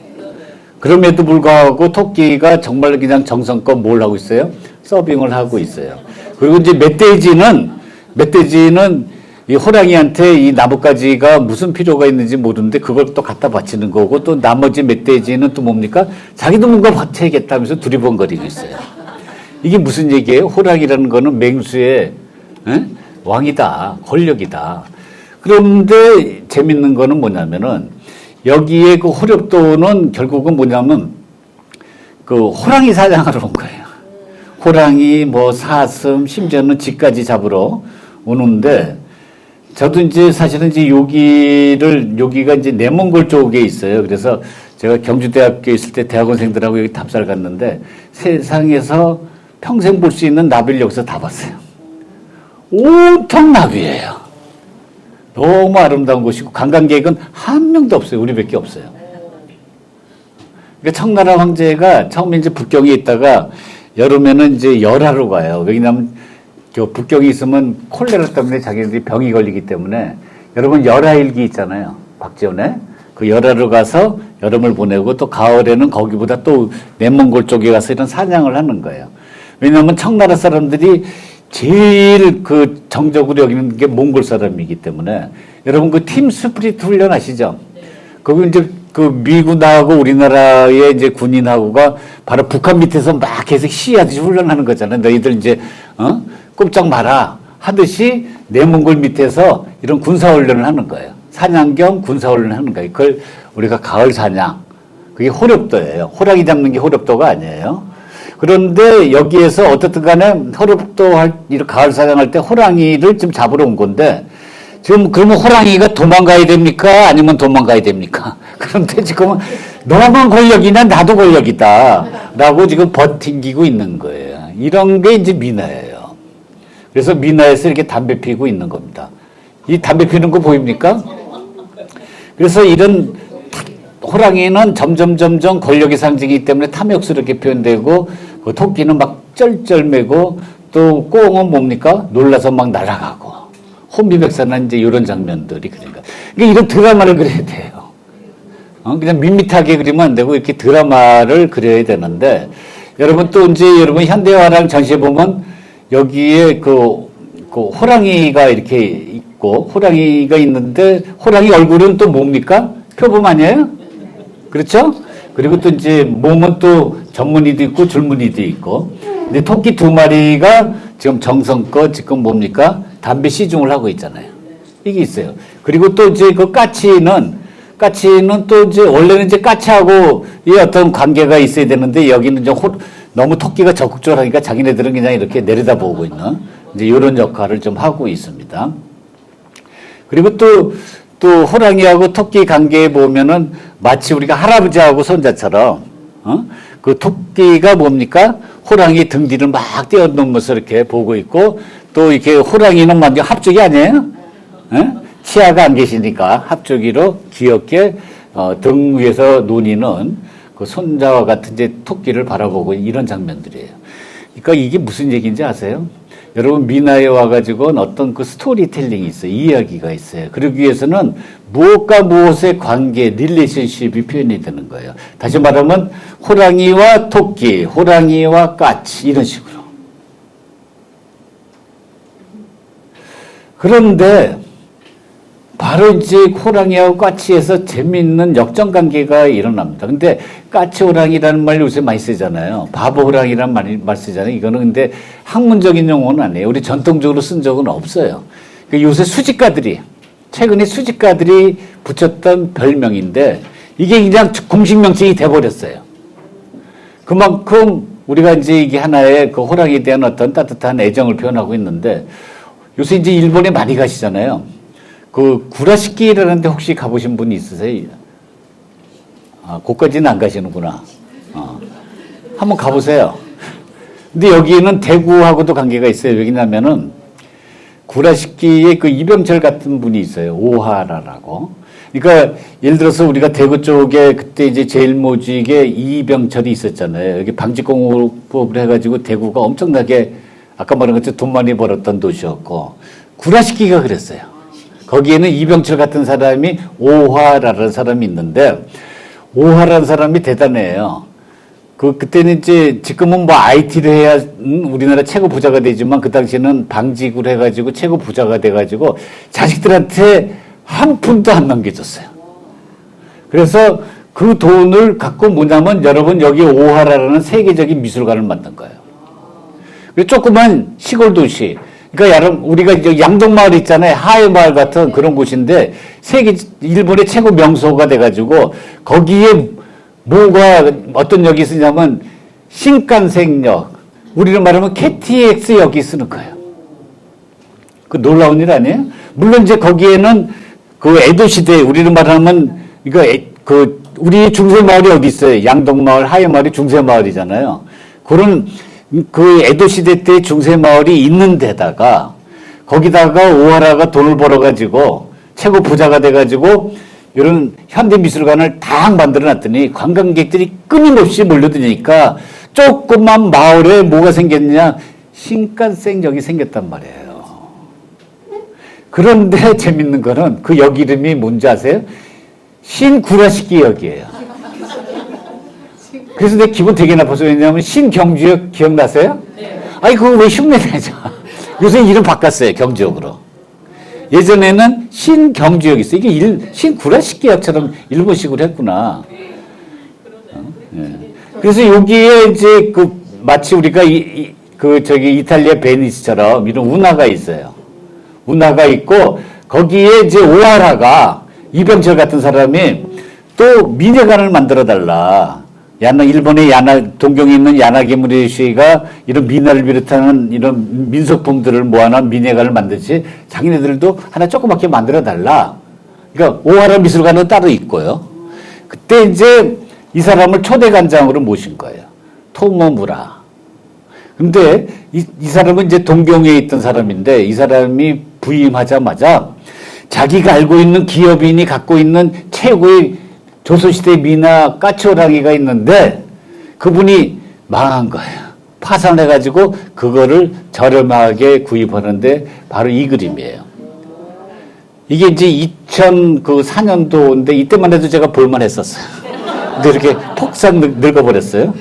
그럼에도 불구하고 토끼가 정말 그냥 정성껏 뭘 하고 있어요? 서빙을 하고 있어요. 그리고 이제 멧돼지는 이 호랑이한테 이 나뭇가지가 무슨 필요가 있는지 모르는데 그걸 또 갖다 바치는 거고 또 나머지 멧돼지는 또 뭡니까? 자기도 뭔가 바쳐야겠다면서 두리번거리고 있어요. 이게 무슨 얘기예요? 호랑이라는 거는 맹수의 왕이다. 권력이다. 그런데 재밌는 거는 뭐냐면은 여기에 그 호렵도는 결국은 뭐냐면 그 호랑이 사냥하러 온 거예요. 호랑이, 뭐 사슴, 심지어는 쥐까지 잡으러 오는데 저도 이제 사실은 이제 여기가 이제 내몽골 쪽에 있어요. 그래서 제가 경주대학교에 있을 때 대학원생들하고 여기 답사를 갔는데 세상에서 평생 볼 수 있는 나비를 여기서 다 봤어요. 온통 나비예요. 너무 아름다운 곳이고 관광객은 한 명도 없어요. 우리밖에 없어요. 그러니까 청나라 황제가 처음에 이제 북경에 있다가 여름에는 이제 열하로 가요. 왜냐하면 북경에 있으면 콜레라 때문에 자기들이 병이 걸리기 때문에 여러분 열하일기 있잖아요. 박지원에 그 열하로 가서 여름을 보내고 또 가을에는 거기보다 또 내몽골 쪽에 가서 이런 사냥을 하는 거예요. 왜냐하면 청나라 사람들이 제일 그 정적으로 여기는 게 몽골 사람이기 때문에 여러분 그 팀 스프리트 훈련 아시죠? 거기 이제 그 미군하고 우리나라의 이제 군인하고가 바로 북한 밑에서 막 계속 시하듯이 훈련하는 거잖아요. 너희들 이제 꼼짝 마라 하듯이 내몽골 밑에서 이런 군사 훈련을 하는 거예요. 사냥 겸 군사 훈련을 하는 거예요. 그걸 우리가 가을 사냥. 그게 호렵도예요. 호랑이 잡는 게 호렵도가 아니에요. 그런데 여기에서 어떻든 간에 호렵도 이렇게 가을 사냥할 때 호랑이를 좀 잡으러 온 건데 지금 그러면 호랑이가 도망가야 됩니까? 아니면 도망가야 됩니까? 그런데 지금은 너만 권력이나 나도 권력이다. 라고 지금 버팅기고 있는 거예요. 이런 게 이제 미나예요. 그래서 미나에서 이렇게 담배 피고 있는 겁니다. 이 담배 피는 거 보입니까? 그래서 이런 호랑이는 점점 권력의 상징이기 때문에 탐욕스럽게 표현되고 그 토끼는 막 쩔쩔매고 또 꽁은 뭡니까? 놀라서 막 날아가고 혼비백산한 이제 이런 장면들이 그러니까 이런 드라마를 그려야 돼요. 그냥 밋밋하게 그리면 안 되고 이렇게 드라마를 그려야 되는데 여러분 또 이제 여러분 현대화랑 전시해 보면 여기에 그 호랑이가 이렇게 있고 호랑이가 있는데 호랑이 얼굴은 또 뭡니까? 표범 아니에요? 그렇죠? 그리고 또 이제 몸은 또 전무늬도 있고 줄무늬도 있고 근데 토끼 두 마리가 지금 정성껏 지금 뭡니까? 담배 시중을 하고 있잖아요. 이게 있어요. 그리고 또 이제 그 까치는 또 이제 원래는 이제 까치하고 이 어떤 관계가 있어야 되는데 여기는 이제 너무 토끼가 적극적으로 하니까 자기네들은 그냥 이렇게 내려다보고 있는 이제 이런 역할을 좀 하고 있습니다. 그리고 또 호랑이하고 토끼 관계에 보면은 마치 우리가 할아버지하고 손자처럼 그 토끼가 뭡니까? 호랑이 등 뒤를 막 뛰어넘어서 이렇게 보고 있고 또 이렇게 호랑이는 완전 합쪽이 아니에요? 치아가 안 계시니까 합쪽이로 귀엽게 등 위에서 논이는 그 손자와 같은 이제 토끼를 바라보고 이런 장면들이에요. 그러니까 이게 무슨 얘기인지 아세요? 여러분 미나에 와가지고 어떤 그 스토리텔링이 있어요. 이야기가 있어요. 그러기 위해서는 무엇과 무엇의 관계, 릴레이션십이 표현이 되는 거예요. 다시 말하면 호랑이와 토끼, 호랑이와 까치 이런 식으로. 그런데 바로 이제 호랑이하고 까치에서 재미있는 역전관계가 일어납니다. 근데 까치 호랑이라는 말 요새 많이 쓰잖아요. 바보 호랑이라는 말 쓰잖아요. 이거는 근데 학문적인 용어는 아니에요. 우리 전통적으로 쓴 적은 없어요. 요새 최근에 수집가들이 붙였던 별명인데 이게 그냥 공식 명칭이 돼버렸어요. 그만큼 우리가 이제 이게 하나의 그 호랑이에 대한 어떤 따뜻한 애정을 표현하고 있는데 요새 이제 일본에 많이 가시잖아요. 그 구라시키라는 데 혹시 가보신 분 있으세요? 거기까지는 안 가시는구나. 한번 가보세요. 근데 여기는 대구하고도 관계가 있어요. 왜냐면은 구라시키의 그 이병철 같은 분이 있어요. 오하라라고. 그러니까 예를 들어서 우리가 대구 쪽에 그때 이제 제일모직에 이병철이 있었잖아요. 여기 방직공업을 해가지고 대구가 엄청나게 아까 말한 것처럼 돈 많이 벌었던 도시였고 구라시키가 그랬어요. 거기에는 이병철 같은 사람이 오화라는 사람이 있는데 오화라는 사람이 대단해요. 그때는 이제 지금은 뭐 IT를 해야 우리나라 최고 부자가 되지만 그 당시에는 방직을 해가지고 최고 부자가 돼가지고 자식들한테 한 푼도 안 남겨줬어요. 그래서 그 돈을 갖고 뭐냐면 여러분 여기 오하라라는 세계적인 미술관을 만든 거예요. 조그만 시골 도시. 그러니까 여러분 우리가 이제 양동마을 있잖아요. 하회마을 같은 그런 곳인데 일본의 최고 명소가 돼가지고 거기에 뭐가 어떤 역이 쓰냐면 신칸센역 우리로 말하면 KTX 역이 쓰는 거예요. 그 놀라운 일 아니에요? 물론 이제 거기에는 그 에도 시대 우리로 말하면 이거 우리 중세 마을이 어디 있어요? 양동마을, 하회마을이 중세 마을이잖아요. 그런 그 에도 시대 때 중세 마을이 있는 데다가 거기다가 오하라가 돈을 벌어가지고 최고 부자가 돼가지고 이런 현대미술관을 다 만들어 놨더니 관광객들이 끊임없이 몰려드니까 조그만 마을에 뭐가 생겼냐? 신칸센역이 생겼단 말이에요. 그런데 재밌는 거는 그 역 이름이 뭔지 아세요? 신구라시키 역이에요. 그래서 내 기분 되게 나빠서 왜냐하면 신경주역 기억나세요? 네. 아니 그거 왜 흉내내죠? 요새 이름 바꿨어요. 경주역으로. 예전에는 신경주역 있어요. 이게 신구라시키역처럼 일본식으로 했구나. 네. 그래서 여기에 이제 마치 우리가 이탈리아 베니스처럼 이런 운하가 있어요. 운하가 있고 거기에 이제 오하라가 이병철 같은 사람이 또 미녀관을 만들어 달라. 일본의 동경에 있는 야나기무리 씨가 이런 미나를 비롯하는 이런 민속품들을 모아놓은 미녀관을 만들지 자기네들도 하나 조그맣게 만들어 달라. 그러니까 오하라 미술관은 따로 있고요. 그때 이제 이 사람을 초대관장으로 모신 거예요. 토모무라. 근데 이 사람은 이제 동경에 있던 사람인데 이 사람이 부임하자마자 자기가 알고 있는 기업인이 갖고 있는 최고의 조선시대 미나 까치호랑이가 있는데 그분이 망한 거예요. 파산해가지고 그거를 저렴하게 구입하는데 바로 이 그림이에요. 이게 이제 2004년도인데 이때만 해도 제가 볼만 했었어요. 근데 이렇게 폭삭 늙어버렸어요.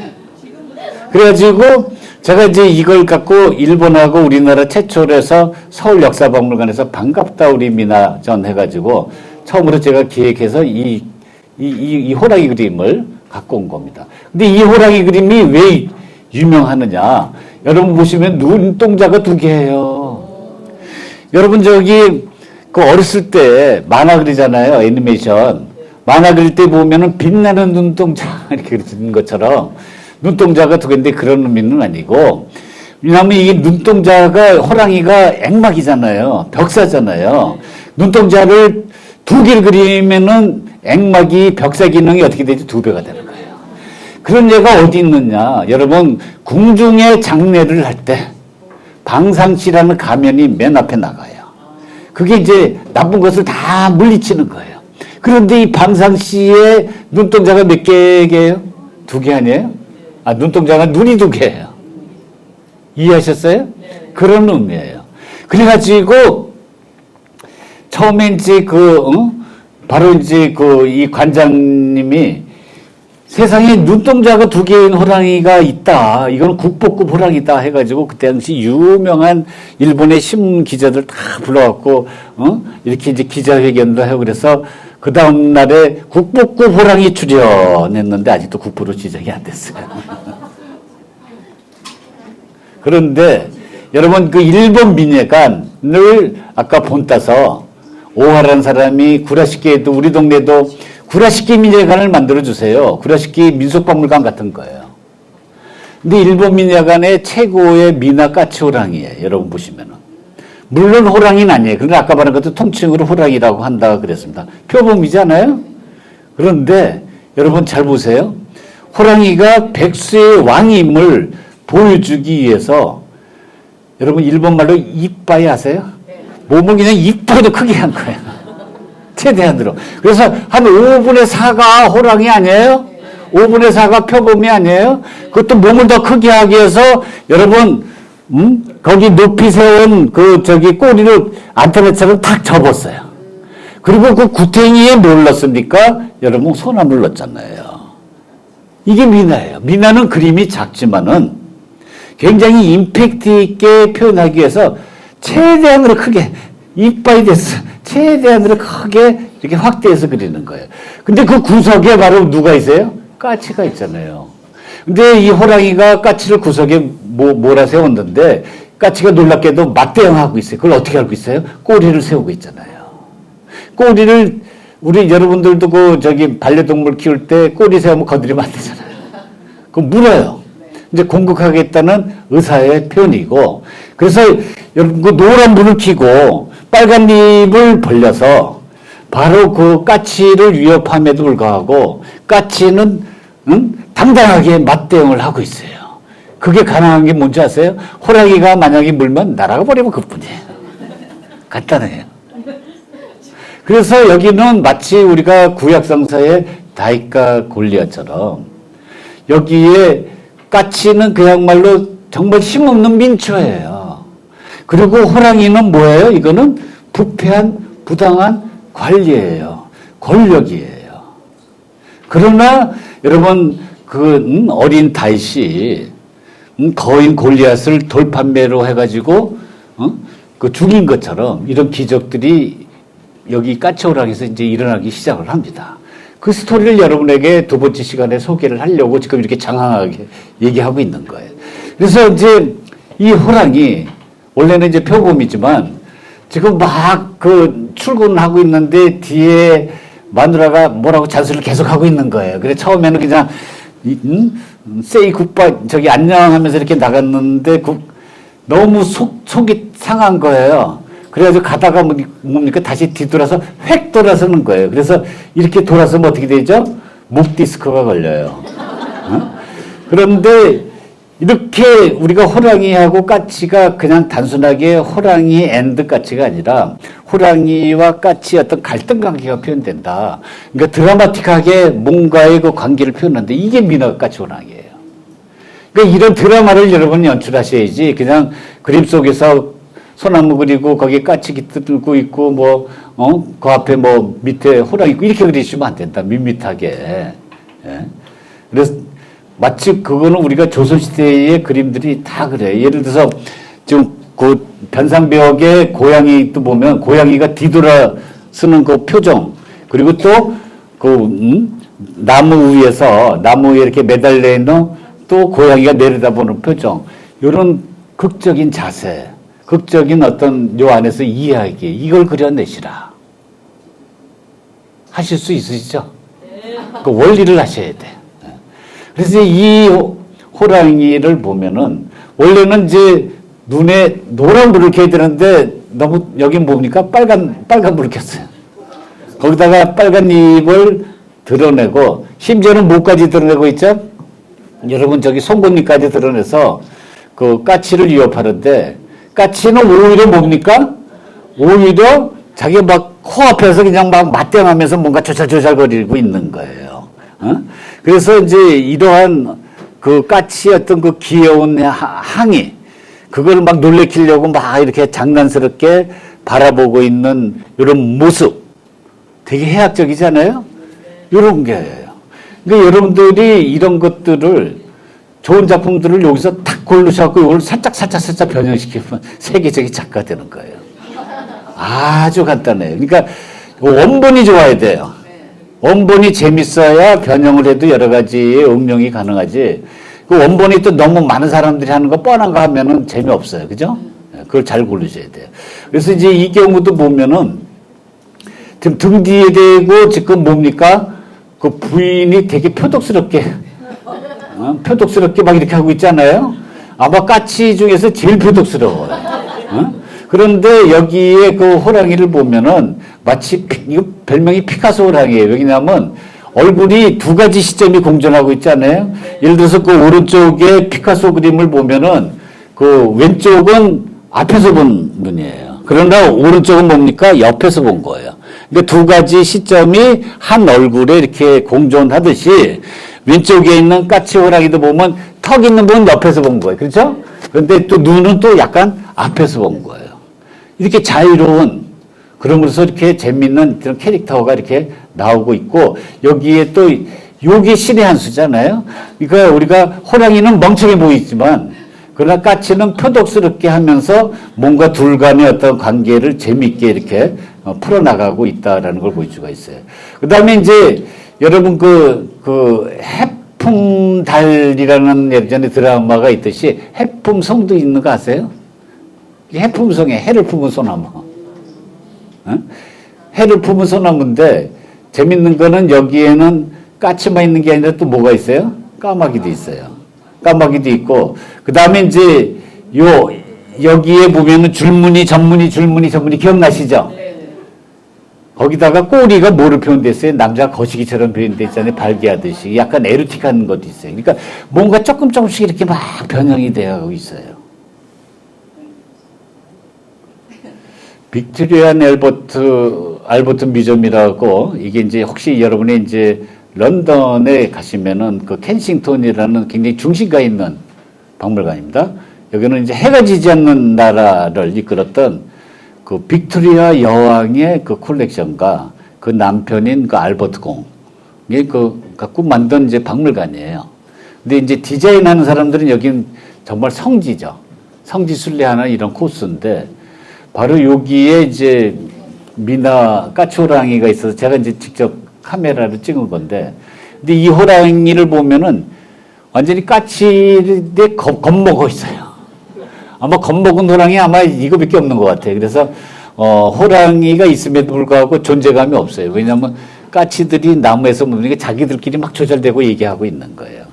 그래가지고 제가 이제 이걸 갖고 일본하고 우리나라 최초로 해서 서울역사박물관에서 반갑다 우리 미나전 해가지고 처음으로 제가 기획해서 이 호랑이 그림을 갖고 온 겁니다. 근데 이 호랑이 그림이 왜 유명하느냐. 여러분 보시면 눈동자가 2개예요. 여러분 저기 그 어렸을 때 만화 그리잖아요. 애니메이션. 만화 그릴 때 보면은 빛나는 눈동자 이렇게 그리는 것처럼 눈동자가 2개인데 그런 의미는 아니고 왜냐하면 이게 눈동자가 호랑이가 액막이잖아요. 벽사잖아요. 눈동자를 2개를 그리면은 액막이 벽사 기능이 어떻게 되지? 2배가 되는 거예요. 그런 예가 어디 있느냐. 여러분 궁중의 장례를 할 때 방상시라는 가면이 맨 앞에 나가요. 그게 이제 나쁜 것을 다 물리치는 거예요. 그런데 이 방상시의 눈동자가 몇 개예요? 2개 아니에요? 아, 눈동자가 눈이 2개예요. 이해하셨어요? 네. 그런 의미예요. 그래가지고 처음에 이제 바로 이제 이 관장님이 세상에 눈동자가 2개인 호랑이가 있다. 이건 국보급 호랑이다 해가지고 그때 당시 유명한 일본의 신문 기자들 다 불러갖고 이렇게 이제 기자회견도 하고 그래서 그 다음 날에 국보급 호랑이 출연했는데 아직도 국보로 지정이 안 됐어요. 그런데 여러분 그 일본 민예관을 아까 본따서 오하라는 사람이 구라시키에도 우리 동네도 구라시키 민예관을 만들어주세요. 구라시키 민속박물관 같은 거예요. 근데 일본 민예관의 최고의 미나 까치호랑이에요. 여러분 보시면은. 물론 호랑이는 아니에요. 그런데 아까 말한 것도 통칭으로 호랑이라고 한다고 그랬습니다. 표범이잖아요? 그런데 여러분 잘 보세요. 호랑이가 백수의 왕임을 보여주기 위해서 여러분 일본말로 이빠이 아세요? 몸을 그냥 이빠이도 크게 한 거예요. 최대한으로. 그래서 한 5분의 4가 호랑이 아니에요? 5분의 4가 표범이 아니에요? 그것도 몸을 더 크게 하기 위해서 여러분 거기 높이 세운 꼬리를 안테나처럼 탁 접었어요. 그리고 그 구탱이에 뭘 넣습니까? 여러분 소나무를 넣었잖아요. 이게 미나예요. 미나는 그림이 작지만은 굉장히 임팩트 있게 표현하기 위해서 최대한으로 크게 이빨이 됐어. 최대한으로 크게 이렇게 확대해서 그리는 거예요. 근데 그 구석에 바로 누가 있어요? 까치가 있잖아요. 근데 이 호랑이가 까치를 구석에 몰아 세웠는데 까치가 놀랍게도 맞대응하고 있어요. 그걸 어떻게 알고 있어요? 꼬리를 세우고 있잖아요. 꼬리를 우리 여러분들도 반려동물 키울 때 꼬리 세우면 건드리면 안 되잖아요. 그럼 물어요. 이제 공격하겠다는 의사의 표현이고 그래서 여러분 그 노란 불을 켜고 빨간 잎을 벌려서 바로 그 까치를 위협함에도 불구하고 까치는 당당하게 맞대응을 하고 있어요. 그게 가능한 게 뭔지 아세요? 호랑이가 만약에 물면 날아가 버리면 그뿐이에요. 간단해요. 그래서 여기는 마치 우리가 구약성서의 다윗과 골리앗처럼 여기에 까치는 그야말로 정말 힘없는 민초예요. 그리고 호랑이는 뭐예요? 이거는 부패한 부당한 관리예요. 권력이에요. 그러나 여러분 어린 다윗이 거인 골리앗을 돌판매로 해가지고 죽인 것처럼 이런 기적들이 여기 까치호랑이에서 이제 일어나기 시작을 합니다. 그 스토리를 여러분에게 2번째 시간에 소개를 하려고 지금 이렇게 장황하게 얘기하고 있는 거예요. 그래서 이제 이 호랑이 원래는 이제 표범이지만 지금 막 출근하고 있는데 뒤에 마누라가 뭐라고 잔소리를 계속 하고 있는 거예요. 그래 처음에는 그냥 세이 굿바이 안녕 하면서 이렇게 나갔는데 너무 속이 상한 거예요. 그래가지고 가다가 뭡니까 다시 뒤돌아서 획 돌아서는 거예요. 그래서 이렇게 돌아서면 어떻게 되죠? 목 디스크가 걸려요. 그런데 이렇게 우리가 호랑이하고 까치가 그냥 단순하게 호랑이 앤드 까치가 아니라 호랑이와 까치의 어떤 갈등 관계가 표현된다. 그러니까 드라마틱하게 뭔가의 그 관계를 표현하는데 이게 미나 까치 호랑이에요. 그러니까 이런 드라마를 여러분이 연출하셔야지 그냥 그림 속에서 소나무 그리고 거기에 까치 깃들고 있고 그 앞에 뭐 밑에 호랑이 있고 이렇게 그리시면 안 된다. 밋밋하게. 예. 그래서 마치 그거는 우리가 조선시대의 그림들이 다 그래. 예를 들어서 지금 그 변상벽에 고양이도 보면 고양이가 뒤돌아 쓰는 그 표정, 그리고 또 그 나무 위에서 나무에 이렇게 매달려 있는 또 고양이가 내려다보는 표정, 이런 극적인 자세, 극적인 어떤 요 안에서 이야기, 이걸 그려내시라. 하실 수 있으시죠? 그 원리를 하셔야 돼. 그래서 이 호랑이를 보면은 원래는 이제 눈에 노란 불을 켜야 되는데 너무 여긴 뭡니까? 빨간 불을 켰어요. 거기다가 빨간 잎을 드러내고 심지어는 목까지 드러내고 있죠? 여러분 저기 송곳니까지 드러내서 그 까치를 위협하는데 까치는 오히려 뭡니까? 오히려 자기 막 코앞에서 그냥 막 맞대하면서 뭔가 조잘조잘거리고 있는 거예요. 그래서 이제 이러한 그 까치의 어떤 그 귀여운 항의, 그걸 막 놀래키려고 막 이렇게 장난스럽게 바라보고 있는 이런 모습, 되게 해학적이잖아요? 이런 게예요. 그러니까 여러분들이 이런 것들을, 좋은 작품들을 여기서 탁 고르셔갖고 이걸 살짝 변형시키면 세계적인 작가 되는 거예요. 아주 간단해요. 그러니까 원본이 좋아야 돼요. 원본이 재밌어야 변형을 해도 여러 가지의 응용이 가능하지. 그 원본이 또 너무 많은 사람들이 하는 거 뻔한 거 하면은 재미없어요. 그죠? 그걸 잘 고르셔야 돼요. 그래서 이제 이 경우도 보면은 지금 등 뒤에 대고 지금 뭡니까? 그 부인이 되게 표독스럽게 막 이렇게 하고 있잖아요. 아마 까치 중에서 제일 표독스러워요. 그런데 여기에 그 호랑이를 보면은 마치 이거 별명이 피카소 호랑이에요. 왜냐하면 얼굴이 두 가지 시점이 공존하고 있잖아요. 예를 들어서 그 오른쪽에 피카소 그림을 보면은 그 왼쪽은 앞에서 본 눈이에요. 그러나 오른쪽은 뭡니까? 옆에서 본 거예요. 그러니까 두 가지 시점이 한 얼굴에 이렇게 공존하듯이 왼쪽에 있는 까치 호랑이도 보면 턱 있는 분은 옆에서 본 거예요. 그렇죠? 그런데 또 눈은 또 약간 앞에서 본 거예요. 이렇게 자유로운, 그러면서 이렇게 재밌는 그런 캐릭터가 이렇게 나오고 있고, 여기에 또 요게 신의 한 수잖아요. 그러니까 우리가 호랑이는 멍청해 보이지만 그러나 까치는 표독스럽게 하면서 뭔가 둘 간의 어떤 관계를 재미있게 이렇게 풀어나가고 있다라는 걸 보일 수가 있어요. 그 다음에 이제 여러분 그 해품달이라는 예전에 드라마가 있듯이 해품성도 있는 거 아세요? 해품성에 해를 품은 소나무. 해를 품은 소나무인데 재밌는 거는 여기에는 까치만 있는 게 아니라 또 뭐가 있어요? 까마귀도 있어요. 까마귀도 있고, 그 다음에 이제 여기에 보면은 줄무늬 기억나시죠? 거기다가 꼬리가 뭐를 표현됐어요? 남자 거시기처럼 표현돼 있잖아요. 발기하듯이. 약간 에로틱한 것도 있어요. 그러니까 뭔가 조금씩 이렇게 막 변형이 되어 있어요. 빅토리안 알버트 뮤지엄이라고, 이게 이제 혹시 여러분이 이제 런던에 가시면은 그 켄싱턴이라는 굉장히 중심가에 있는 박물관입니다. 여기는 이제 해가 지지 않는 나라를 이끌었던 그 빅토리아 여왕의 그 콜렉션과 그 남편인 그 알버트 공이 그 갖고 만든 이제 박물관이에요. 근데 이제 디자인하는 사람들은 여긴 정말 성지죠. 성지 순례하는 이런 코스인데, 바로 여기에 이제 미나 까치호랑이가 있어서 제가 이제 직접 카메라로 찍은 건데, 근데 이 호랑이를 보면은 완전히 까치에 겁먹어 있어요. 아마 겁먹은 호랑이 아마 이거밖에 없는 것 같아요. 그래서 호랑이가 있음에도 불구하고 존재감이 없어요. 왜냐하면 까치들이 나무에서 묻으니까 자기들끼리 막 조절되고 얘기하고 있는 거예요.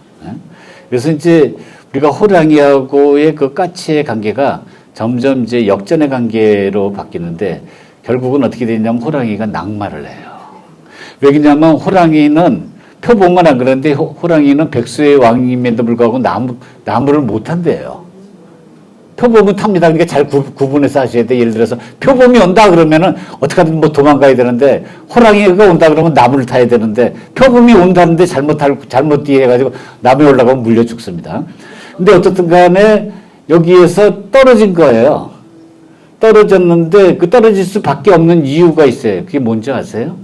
그래서 이제 우리가 호랑이하고의 그 까치의 관계가 점점 이제 역전의 관계로 바뀌는데, 결국은 어떻게 되냐면 호랑이가 낙마를 해요. 왜냐하면 호랑이는 표범은 안 그런데 호랑이는 백수의 왕임에도 불구하고 나무를 못 한대요. 표범은 탑니다. 그러니까 잘 구분해서 하셔야 돼. 예를 들어서 표범이 온다 그러면은 어떻게든 뭐 도망가야 되는데, 호랑이가 온다 그러면 나무를 타야 되는데, 표범이 온다는데 잘못 뒤해가지고 나무에 올라가면 물려 죽습니다. 근데 어떻든 간에 여기에서 떨어진 거예요. 떨어졌는데 그 떨어질 수밖에 없는 이유가 있어요. 그게 뭔지 아세요?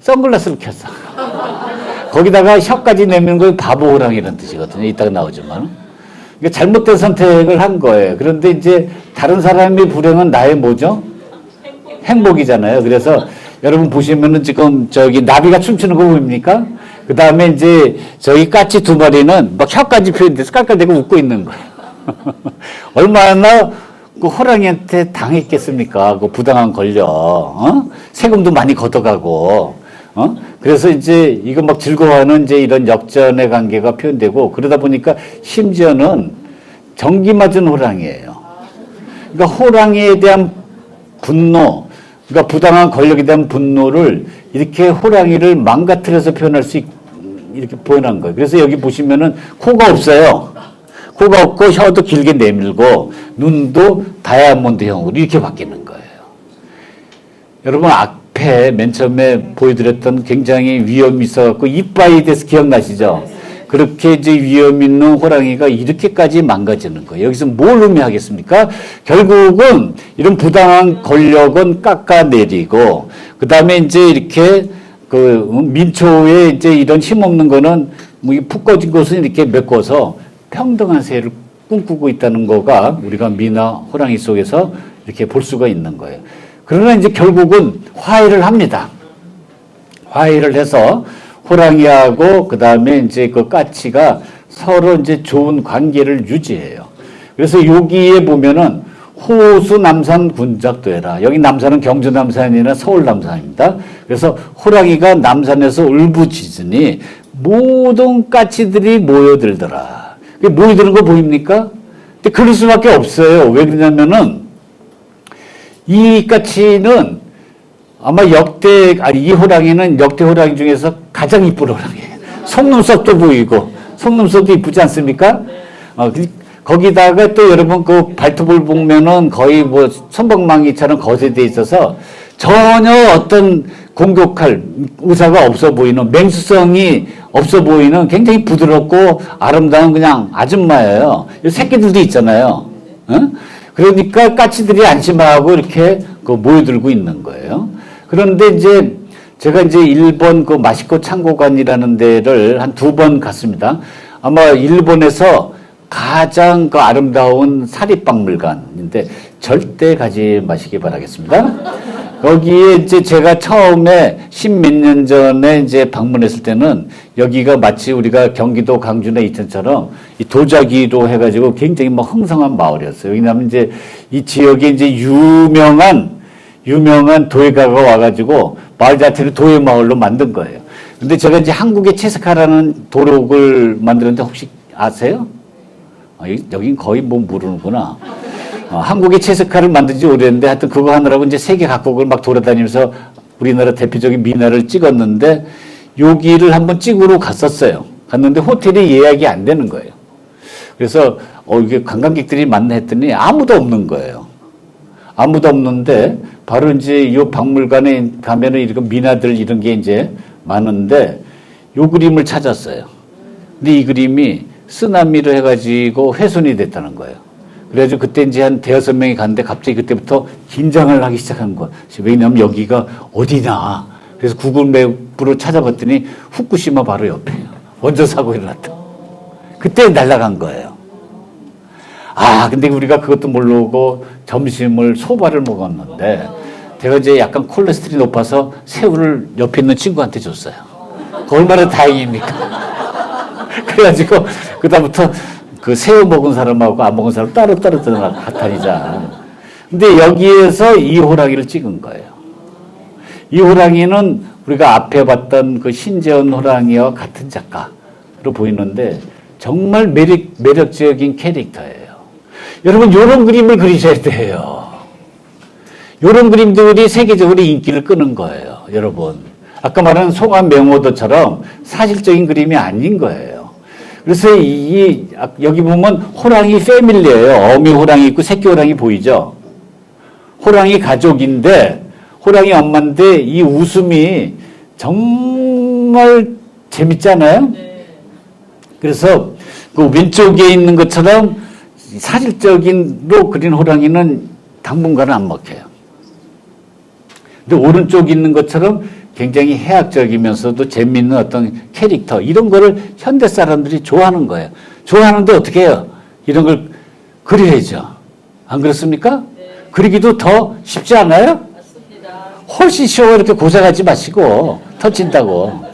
선글라스를 켰어. 거기다가 혀까지 내미는 걸 바보 호랑이라는 뜻이거든요. 이따가 나오지만. 그러니까 잘못된 선택을 한 거예요. 그런데 이제 다른 사람의 불행은 나의 뭐죠? 행복이잖아요. 그래서 여러분 보시면은 지금 저기 나비가 춤추는 거 보입니까? 그 다음에 이제 저기 까치 두 마리는 막 혀까지 표현돼서 깔깔대고 웃고 있는 거예요. 얼마나 그 호랑이한테 당했겠습니까? 그 부당한 권력, 세금도 많이 걷어가고, 그래서 이제 이거 막 즐거워하는 이제 이런 역전의 관계가 표현되고 그러다 보니까 심지어는 전기 맞은 호랑이에요. 그러니까 호랑이에 대한 분노, 그러니까 부당한 권력에 대한 분노를 이렇게 호랑이를 망가뜨려서 표현할 수 이렇게 표현한 거예요. 그래서 여기 보시면은 코가 없어요. 코가 없고 혀도 길게 내밀고 눈도 다이아몬드형으로 이렇게 바뀌는 거예요. 여러분 앞에 맨 처음에 보여드렸던 굉장히 위험 있어갖고 이빠이 데스 기억나시죠? 그렇게 이제 위험 있는 호랑이가 이렇게까지 망가지는 거예요. 여기서 뭘 의미하겠습니까? 결국은 이런 부당한 권력은 깎아내리고, 그 다음에 이제 이렇게 그 민초에 이제 이런 힘없는 거는 뭐 푹 꺼진 것은 이렇게 메꿔서 평등한 세를 꿈꾸고 있다는 거가 우리가 미나 호랑이 속에서 이렇게 볼 수가 있는 거예요. 그러나 이제 결국은 화해를 합니다. 화해를 해서 호랑이하고 그 다음에 이제 그 까치가 서로 이제 좋은 관계를 유지해요. 그래서 여기에 보면은 호수 남산 군작도해라. 여기 남산은 경주 남산이 아니라 서울 남산입니다. 그래서 호랑이가 남산에서 울부짖으니 모든 까치들이 모여들더라. 모여드는 거 보입니까? 근데 그럴 수밖에 없어요. 왜 그러냐면은 이 까치는 아마 이 호랑이는 역대 호랑이 중에서 가장 이쁜 호랑이에요. 속눈썹도 보이고, 속눈썹도 이쁘지 않습니까? 거기다가 또 여러분 그 발톱을 보면은 거의 뭐 손방망이처럼 거세되어 있어서 전혀 어떤 공격할 의사가 없어 보이는, 맹수성이 없어 보이는 굉장히 부드럽고 아름다운 그냥 아줌마예요. 새끼들도 있잖아요. 그러니까 까치들이 안심하고 이렇게 그 모여들고 있는 거예요. 그런데 이제 제가 이제 일본 그 마시코 창고관이라는 데를 한 2번 갔습니다. 아마 일본에서 가장 그 아름다운 사립박물관인데 절대 가지 마시기 바라겠습니다. 거기에 이제 제가 처음에 10몇 년 전에 이제 방문했을 때는 여기가 마치 우리가 경기도 광주나 이천처럼 이 도자기로 해가지고 굉장히 뭐 흥성한 마을이었어요. 왜냐하면 이제 이 지역에 이제 유명한 도예가가 와가지고 마을 자체를 도예 마을로 만든 거예요. 근데 제가 이제 한국의 체스카라는 도록을 만드는데 혹시 아세요? 여긴 거의 뭐 모르는구나. 한국의 체스카를 만든 지 오래됐는데 하여튼 그거 하느라고 이제 세계 각국을 막 돌아다니면서 우리나라 대표적인 미나를 찍었는데 여기를 한번 찍으러 갔었어요. 갔는데 호텔이 예약이 안 되는 거예요. 그래서 이게 관광객들이 많나 했더니 아무도 없는 거예요. 아무도 없는데 바로 이제 이 박물관에 가면은 이런 미나들 이런 게 이제 많은데 요 그림을 찾았어요. 근데 이 그림이 쓰나미로 해가지고 훼손이 됐다는 거예요. 그래가지고 그때 이제 한 5-6명이 갔는데 갑자기 그때부터 긴장을 하기 시작한 거예요. 왜냐하면 여기가 어디냐. 그래서 구글맵으로 찾아봤더니 후쿠시마 바로 옆에요. 원전 사고 일어났다. 그때 날아간 거예요. 근데 우리가 그것도 모르고 점심을 소바를 먹었는데 제가 이제 약간 콜레스테롤이 높아서 새우를 옆에 있는 친구한테 줬어요. 그 얼마나 다행입니까? 그래가지고 그다음부터 그 새우 먹은 사람하고 안 먹은 사람 따로따로 다니자. 근데 여기에서 이 호랑이를 찍은 거예요. 이 호랑이는 우리가 앞에 봤던 그 신재원 호랑이와 같은 작가로 보이는데 정말 매력적인 캐릭터예요. 여러분 이런 그림을 그리셔야 돼요. 이런 그림들이 세계적으로 인기를 끄는 거예요. 여러분. 아까 말한 송암 명호도처럼 사실적인 그림이 아닌 거예요. 그래서 여기 보면 호랑이 패밀리예요. 어미 호랑이 있고 새끼 호랑이 보이죠? 호랑이 가족인데 호랑이 엄마인데 이 웃음이 정말 재밌잖아요? 그래서 그 왼쪽에 있는 것처럼 사실적인로 그린 호랑이는 당분간은 안 먹혀요. 근데 오른쪽 있는 것처럼 굉장히 해학적이면서도 재미있는 어떤 캐릭터 이런 거를 현대 사람들이 좋아하는 거예요. 좋아하는데 어떻게 해요? 이런 걸 그려야죠. 안 그렇습니까?
네.
그리기도 더 쉽지 않아요?
맞습니다.
훨씬 쉬워. 이렇게 고생하지 마시고 터친다고.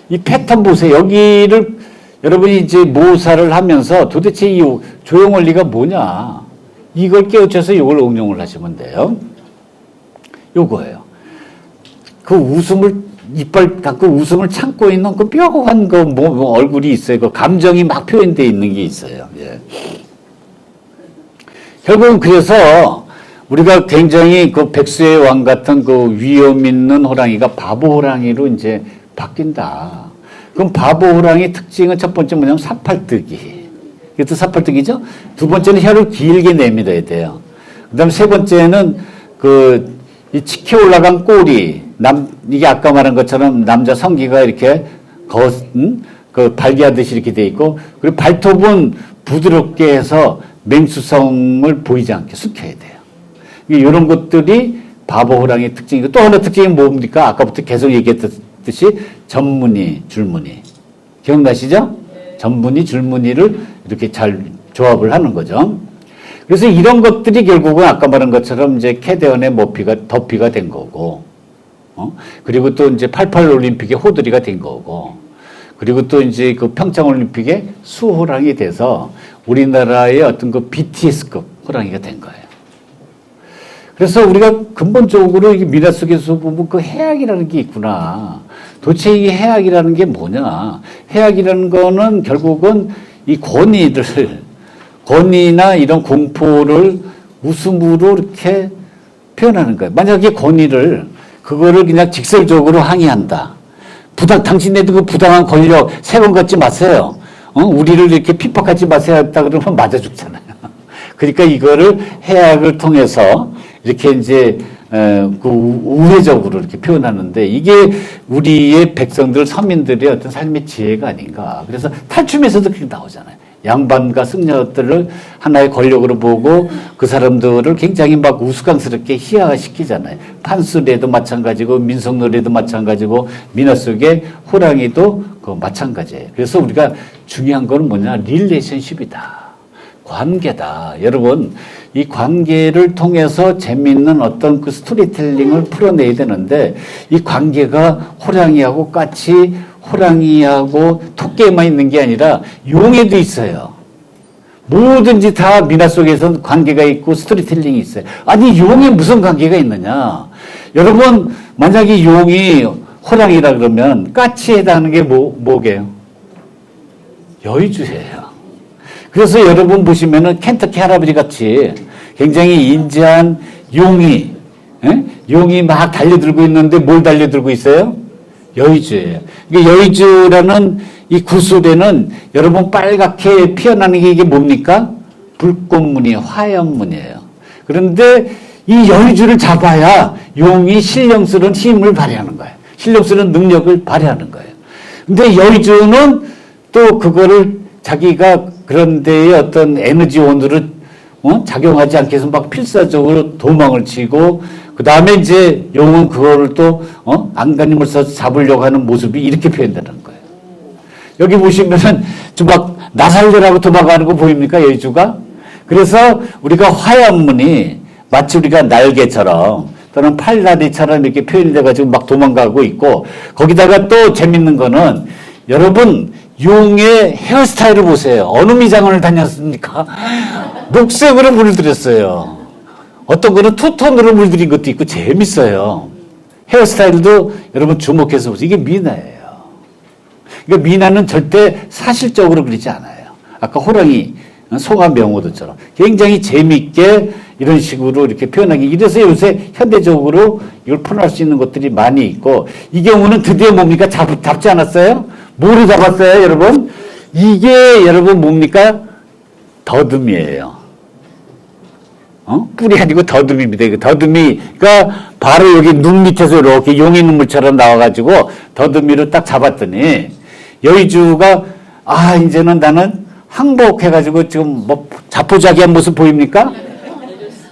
이 패턴 보세요. 여기를 여러분이 이제 모사를 하면서 도대체 이 조형원리가 뭐냐 이걸 깨우쳐서 이걸 응용을 하시면 돼요. 요거예요. 그 웃음을 이빨 갖고 웃음을 참고 있는 그 뼈한 거 뭐 얼굴이 있어요. 그 감정이 막 표현되어 있는 게 있어요. 예. 결국은 그래서 우리가 굉장히 그 백수의 왕 같은 그 위험 있는 호랑이가 바보 호랑이로 이제 바뀐다. 그럼 바보 호랑이 특징은 첫 번째 뭐냐면 사팔뜨기. 이것도 사팔뜨기죠? 두 번째는 혀를 길게 내밀어야 돼요. 그 다음 세 번째는 이 치켜 올라간 꼬리. 이게 아까 말한 것처럼 남자 성기가 이렇게 발기하듯이 이렇게 돼 있고, 그리고 발톱은 부드럽게 해서 맹수성을 보이지 않게 숙여야 돼요. 이런 것들이 바보 호랑이의 특징이고, 또 하나 특징이 뭡니까? 아까부터 계속 얘기했듯이 전무늬, 줄무늬. 기억나시죠? 전무늬, 줄무늬를 이렇게 잘 조합을 하는 거죠. 그래서 이런 것들이 결국은 아까 말한 것처럼 이제 캐대언의 덮이가 된 거고, 그리고 또 이제 88 올림픽의 호들이가 된 거고, 그리고 또 이제 그 평창 올림픽의 수호랑이 돼서 우리나라의 어떤 그 BTS급 호랑이가 된 거예요. 그래서 우리가 근본적으로 이 미나 속에서 보면 그 해악이라는 게 있구나. 도대체 이 해악이라는 게 뭐냐. 해악이라는 거는 결국은 이 권위나 이런 공포를 웃음으로 이렇게 표현하는 거예요. 만약에 권위를, 그거를 그냥 직설적으로 항의한다. 당신네도 그 부당한 권력 세 번 갖지 마세요. 우리를 이렇게 핍박하지 마세요. 했다 그러면 맞아 죽잖아요. 그러니까 이거를 해악을 통해서 이렇게 이제 우회적으로 이렇게 표현하는데, 이게 우리의 백성들, 서민들의 어떤 삶의 지혜가 아닌가. 그래서 탈춤에서도 그렇게 나오잖아요. 양반과 승려들을 하나의 권력으로 보고 그 사람들을 굉장히 막 우스꽝스럽게 희화시키잖아요. 판수레도 마찬가지고, 민속노래도 마찬가지고, 미나 속의 호랑이도 마찬가지예요. 그래서 우리가 중요한 건 뭐냐? 릴레이션십이다. 관계다. 여러분, 이 관계를 통해서 재미있는 어떤 그 스토리텔링을 풀어내야 되는데, 이 관계가 호랑이하고 까치, 호랑이하고 토끼에만 있는 게 아니라 용에도 있어요. 뭐든지 다 미나 속에서는 관계가 있고 스토리텔링이 있어요. 아니, 용에 무슨 관계가 있느냐? 여러분, 만약에 용이 호랑이라 그러면 까치에 해당하는 게 뭐게요? 여의주예요. 그래서 여러분 보시면은 켄터키 할아버지 같이 굉장히 인자한 용이 막 달려들고 있는데 뭘 달려들고 있어요? 여의주예요. 여의주라는 이 구슬에는 여러분 빨갛게 피어나는 게 이게 뭡니까? 불꽃무늬, 화염무늬예요. 그런데 이 여의주를 잡아야 용이 신령스러운 힘을 발휘하는 거예요. 신령스러운 능력을 발휘하는 거예요. 근데 여의주는 또 그거를 자기가 그런 데에 어떤 에너지원으로 작용하지 않게 해서 막 필사적으로 도망을 치고, 그 다음에 이제 용은 그거를 또 안간힘을 써서 잡으려고 하는 모습이 이렇게 표현되는 거예요. 여기 보시면은 좀 막 나살려라고 도망가는 거 보입니까? 여의주가? 그래서 우리가 화염문이 마치 우리가 날개처럼 또는 팔다리처럼 이렇게 표현이 돼가지고 막 도망가고 있고, 거기다가 또 재밌는 거는 여러분 용의 헤어스타일을 보세요. 어느 미장원을 다녔습니까? 녹색으로 물들였어요. 어떤 거는 투톤으로 물들인 것도 있고 재밌어요. 헤어스타일도 여러분 주목해서 보세요. 이게 미나예요. 그러니까 미나는 절대 사실적으로 그리지 않아요. 아까 호랑이, 소가 명호도처럼 굉장히 재밌게 이런 식으로 이렇게 표현하기. 이래서 요새 현대적으로 이걸 표현할 수 있는 것들이 많이 있고, 이 경우는 드디어 뭡니까? 잡지 않았어요? 뭐로 잡았어요, 여러분? 이게 여러분 뭡니까? 더듬이에요. 뿔이 아니고 더듬이입니다. 그 더듬이가 바로 여기 눈 밑에서 이렇게 용의 눈물처럼 나와가지고 더듬이로 딱 잡았더니, 여의주가 이제는 나는 항복해가지고 지금 뭐 자포자기한 모습 보입니까?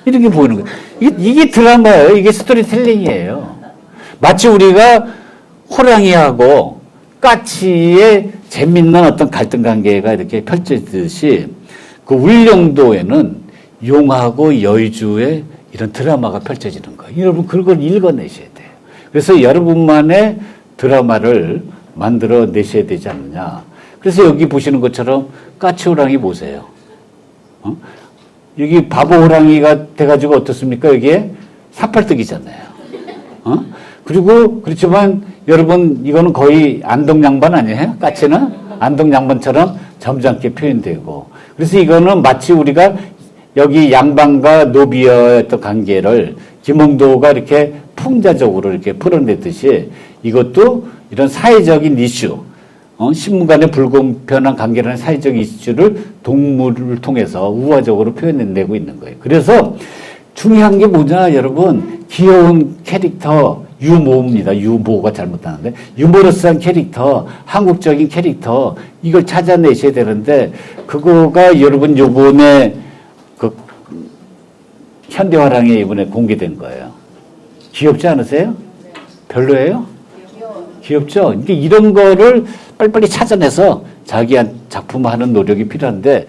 이렇게 보이는 거예요. 이게 드라마예요. 이게 스토리텔링이에요. 마치 우리가 호랑이하고 까치의 재밌는 어떤 갈등 관계가 이렇게 펼쳐지듯이 그 울릉도에는 용하고 여의주의 이런 드라마가 펼쳐지는 거예요. 여러분 그걸 읽어내셔야 돼요. 그래서 여러분만의 드라마를 만들어 내셔야 되지 않느냐. 그래서 여기 보시는 것처럼 까치 호랑이 보세요. 여기 바보 호랑이가 돼가지고 어떻습니까? 여기에 사팔뜨기잖아요. 그리고 그렇지만 여러분 이거는 거의 안동양반 아니에요? 까치는 안동양반처럼 점잖게 표현되고 그래서 이거는 마치 우리가 여기 양반과 노비의 어떤 관계를 김홍도가 이렇게 풍자적으로 이렇게 풀어내듯이 이것도 이런 사회적인 이슈, 신분 간의 불공평한 관계라는 사회적 이슈를 동물을 통해서 우화적으로 표현해내고 있는 거예요. 그래서 중요한 게 뭐냐, 여러분. 귀여운 캐릭터, 유모입니다. 유모가 잘못하는데. 유머러스한 캐릭터, 한국적인 캐릭터, 이걸 찾아내셔야 되는데, 그거가 여러분 요번에 그 현대화랑에 이번에 공개된 거예요. 귀엽지 않으세요? 별로예요? 귀엽죠? 그러니까 이런 거를 빨리빨리 찾아내서 자기 작품하는 노력이 필요한데,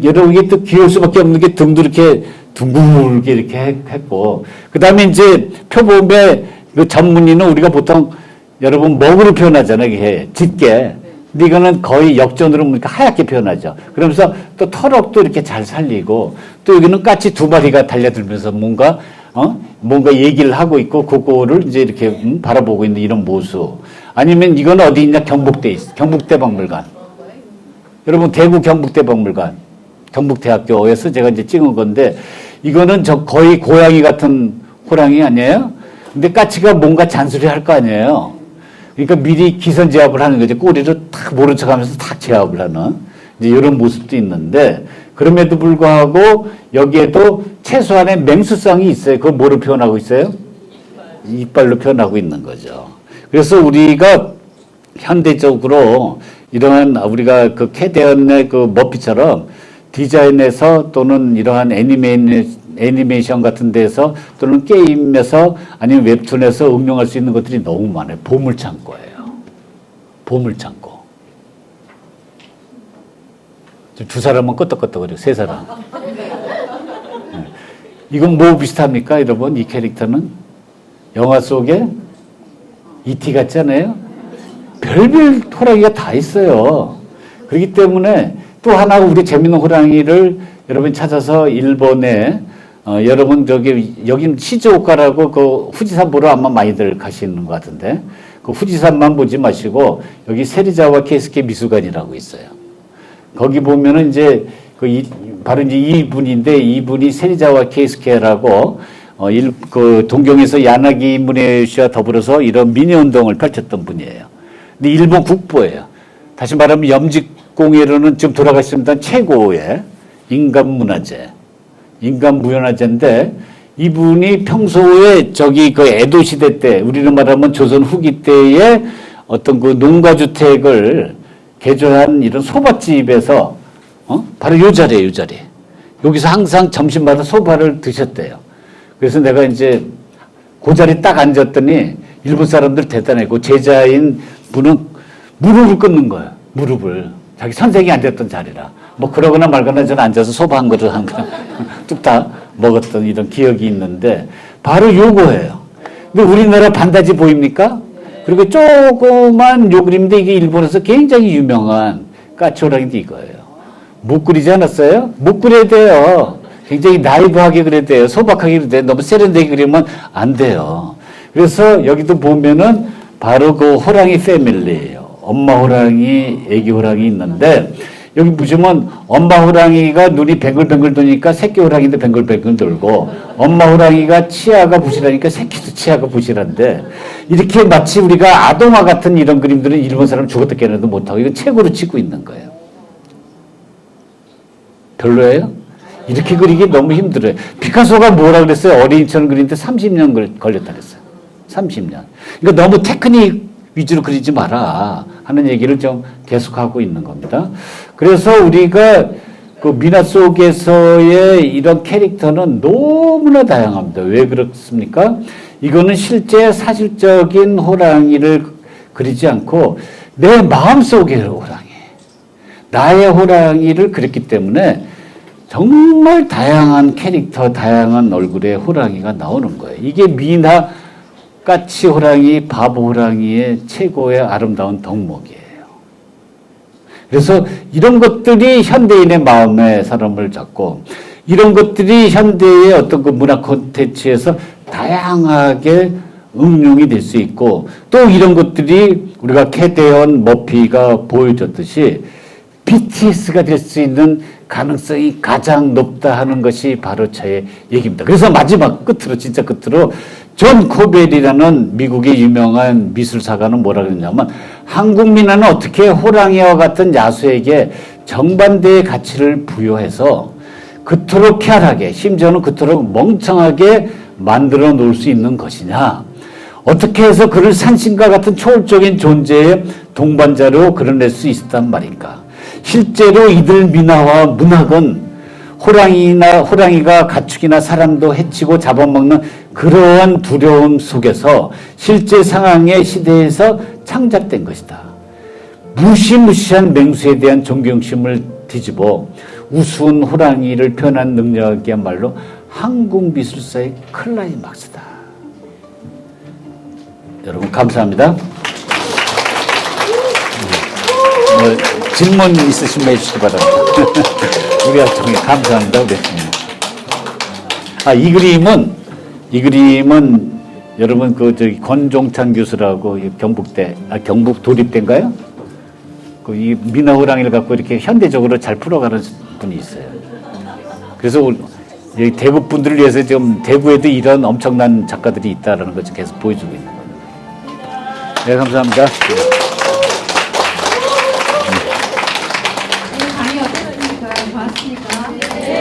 여러분 이게 또 귀여울 수밖에 없는 게 등도 이렇게 둥글게 이렇게 했고, 그 다음에 이제 표범의 그 전문의는 우리가 보통 여러분 먹으로 표현하잖아요. 이게 짙게. 근데 이거는 거의 역전으로 보니까 하얗게 표현하죠. 그러면서 또 털옥도 이렇게 잘 살리고, 또 여기는 까치 두 마리가 달려들면서 뭔가 얘기를 하고 있고, 그거를 이제 이렇게 바라보고 있는 이런 모습. 아니면 이건 어디 있냐? 경북대에 있어. 경북대 박물관. 여러분, 대구 경북대 박물관. 경북대학교에서 제가 이제 찍은 건데, 이거는 저 거의 고양이 같은 호랑이 아니에요? 근데 까치가 뭔가 잔소리 할 거 아니에요? 그러니까 미리 기선 제압을 하는 거죠. 꼬리를 탁 모른 척 하면서 탁 제압을 하는. 이제 이런 모습도 있는데, 그럼에도 불구하고 여기에도 최소한의 맹수성이 있어요. 그걸 뭐로 표현하고 있어요? 이빨로 표현하고 있는 거죠. 그래서 우리가 현대적으로 이러한 우리가 그 캐대언의 그 머피처럼 디자인에서 또는 이러한 애니메이션 같은 데서 또는 게임에서 아니면 웹툰에서 응용할 수 있는 것들이 너무 많아요. 보물창고예요. 보물창고. 두 사람은 끄떡끄떡거려요. 세 사람. 이건 뭐 비슷합니까, 여러분? 이 캐릭터는? 영화 속에 E.T. 같잖아요? 별별 호랑이가 다 있어요. 그렇기 때문에 또 하나 우리 재밌는 호랑이를 여러분 찾아서 일본에 여러분 여긴 시즈오카라고 그 후지산 보러 아마 많이들 가시는 것 같은데 그 후지산만 보지 마시고 여기 세리자와 케이스케 미술관이라고 있어요. 거기 보면은 이제 바로 이제 이분인데 이분이 세리자와 케이스케라고 그 동경에서 야나기 문해시와 더불어서 이런 민의 운동을 펼쳤던 분이에요. 근데 일본 국보예요. 다시 말하면 염직공예로는 지금 돌아가셨습니다. 최고의 인간문화재, 인간무연화재인데 이분이 평소에 저기 그 에도 시대 때 우리는 말하면 조선 후기 때에 어떤 그 농가주택을 개조한 이런 소밭집에서 바로 요 자리에요, 요 자리. 여기서 항상 점심마다 소바를 드셨대요. 그래서 내가 이제 그 자리 딱 앉았더니 일본 사람들 대단했고 제자인 분은 무릎을 꿇는 거예요. 무릎을. 자기 선생이 앉았던 자리라. 뭐 그러거나 말거나 저는 앉아서 소바 한 그릇 한 그릇 뚝딱 먹었던 이런 기억이 있는데 바로 요거예요. 근데 우리나라 반다지 보입니까? 그리고 조그만 요 그림인데 이게 일본에서 굉장히 유명한 까치호랑이도 이거예요. 못 그리지 않았어요? 못 그려야 돼요. 굉장히 나이브하게 그려야 돼요. 소박하게 그려야 돼요. 너무 세련되게 그리면 안 돼요. 그래서 여기도 보면은 바로 그 호랑이 패밀리예요. 엄마 호랑이, 애기 호랑이 있는데 여기 보시면 엄마 호랑이가 눈이 뱅글뱅글 도니까 새끼 호랑이도 뱅글뱅글 돌고 엄마 호랑이가 치아가 부실하니까 새끼도 치아가 부실한데 이렇게 마치 우리가 아동화 같은 이런 그림들은 일본 사람 죽었다 깨어나도 못하고 이건 책으로 찍고 있는 거예요. 별로예요? 이렇게 그리기 너무 힘들어요. 피카소가 뭐라 그랬어요? 어린이처럼 그리는데 30년 걸렸다 그랬어요. 30년. 그러니까 너무 테크닉 위주로 그리지 마라 하는 얘기를 좀 계속하고 있는 겁니다. 그래서 우리가 그 미나 속에서의 이런 캐릭터는 너무나 다양합니다. 왜 그렇습니까? 이거는 실제 사실적인 호랑이를 그리지 않고 내 마음속의 호랑이, 나의 호랑이를 그렸기 때문에 정말 다양한 캐릭터, 다양한 얼굴의 호랑이가 나오는 거예요. 이게 미나 까치 호랑이, 바보 호랑이의 최고의 아름다운 덕목이에요. 그래서 이런 것들이 현대인의 마음에 사람을 잡고 이런 것들이 현대의 어떤 그 문화 콘텐츠에서 다양하게 응용이 될 수 있고 또 이런 것들이 우리가 캐대언 머피가 보여줬듯이 BTS가 될 수 있는 가능성이 가장 높다 하는 것이 바로 저의 얘기입니다. 그래서 마지막 끝으로 진짜 끝으로 존 코벨이라는 미국의 유명한 미술사가는 뭐라 그랬냐면 한국 민화는 어떻게 호랑이와 같은 야수에게 정반대의 가치를 부여해서 그토록 쾌활하게 심지어는 그토록 멍청하게 만들어 놓을 수 있는 것이냐. 어떻게 해서 그를 산신과 같은 초월적인 존재의 동반자로 그려낼 수 있었단 말인가. 실제로 이들 민화와 문학은 호랑이가 가축이나 사람도 해치고 잡아먹는 그러한 두려움 속에서 실제 상황의 시대에서 창작된 것이다. 무시무시한 맹수에 대한 존경심을 뒤집어 우스운 호랑이를 표현한 능력이야말로 한국 미술사의 클라이막스다. 여러분 감사합니다. 질문 있으시면 해주시기 바랍니다. 우리가 정말 감사합니다. 이 그림은 여러분 저기 권종찬 교수라고 경북대 경북 도립대인가요? 이 미나 호랑이를 갖고 이렇게 현대적으로 잘 풀어가는 분이 있어요. 그래서 여기 대구 분들을 위해서 지금 대구에도 이런 엄청난 작가들이 있다라는 것을 계속 보여주고 있는 겁니다. 네, 감사합니다.
강의 어땠습니까? 좋았습니까?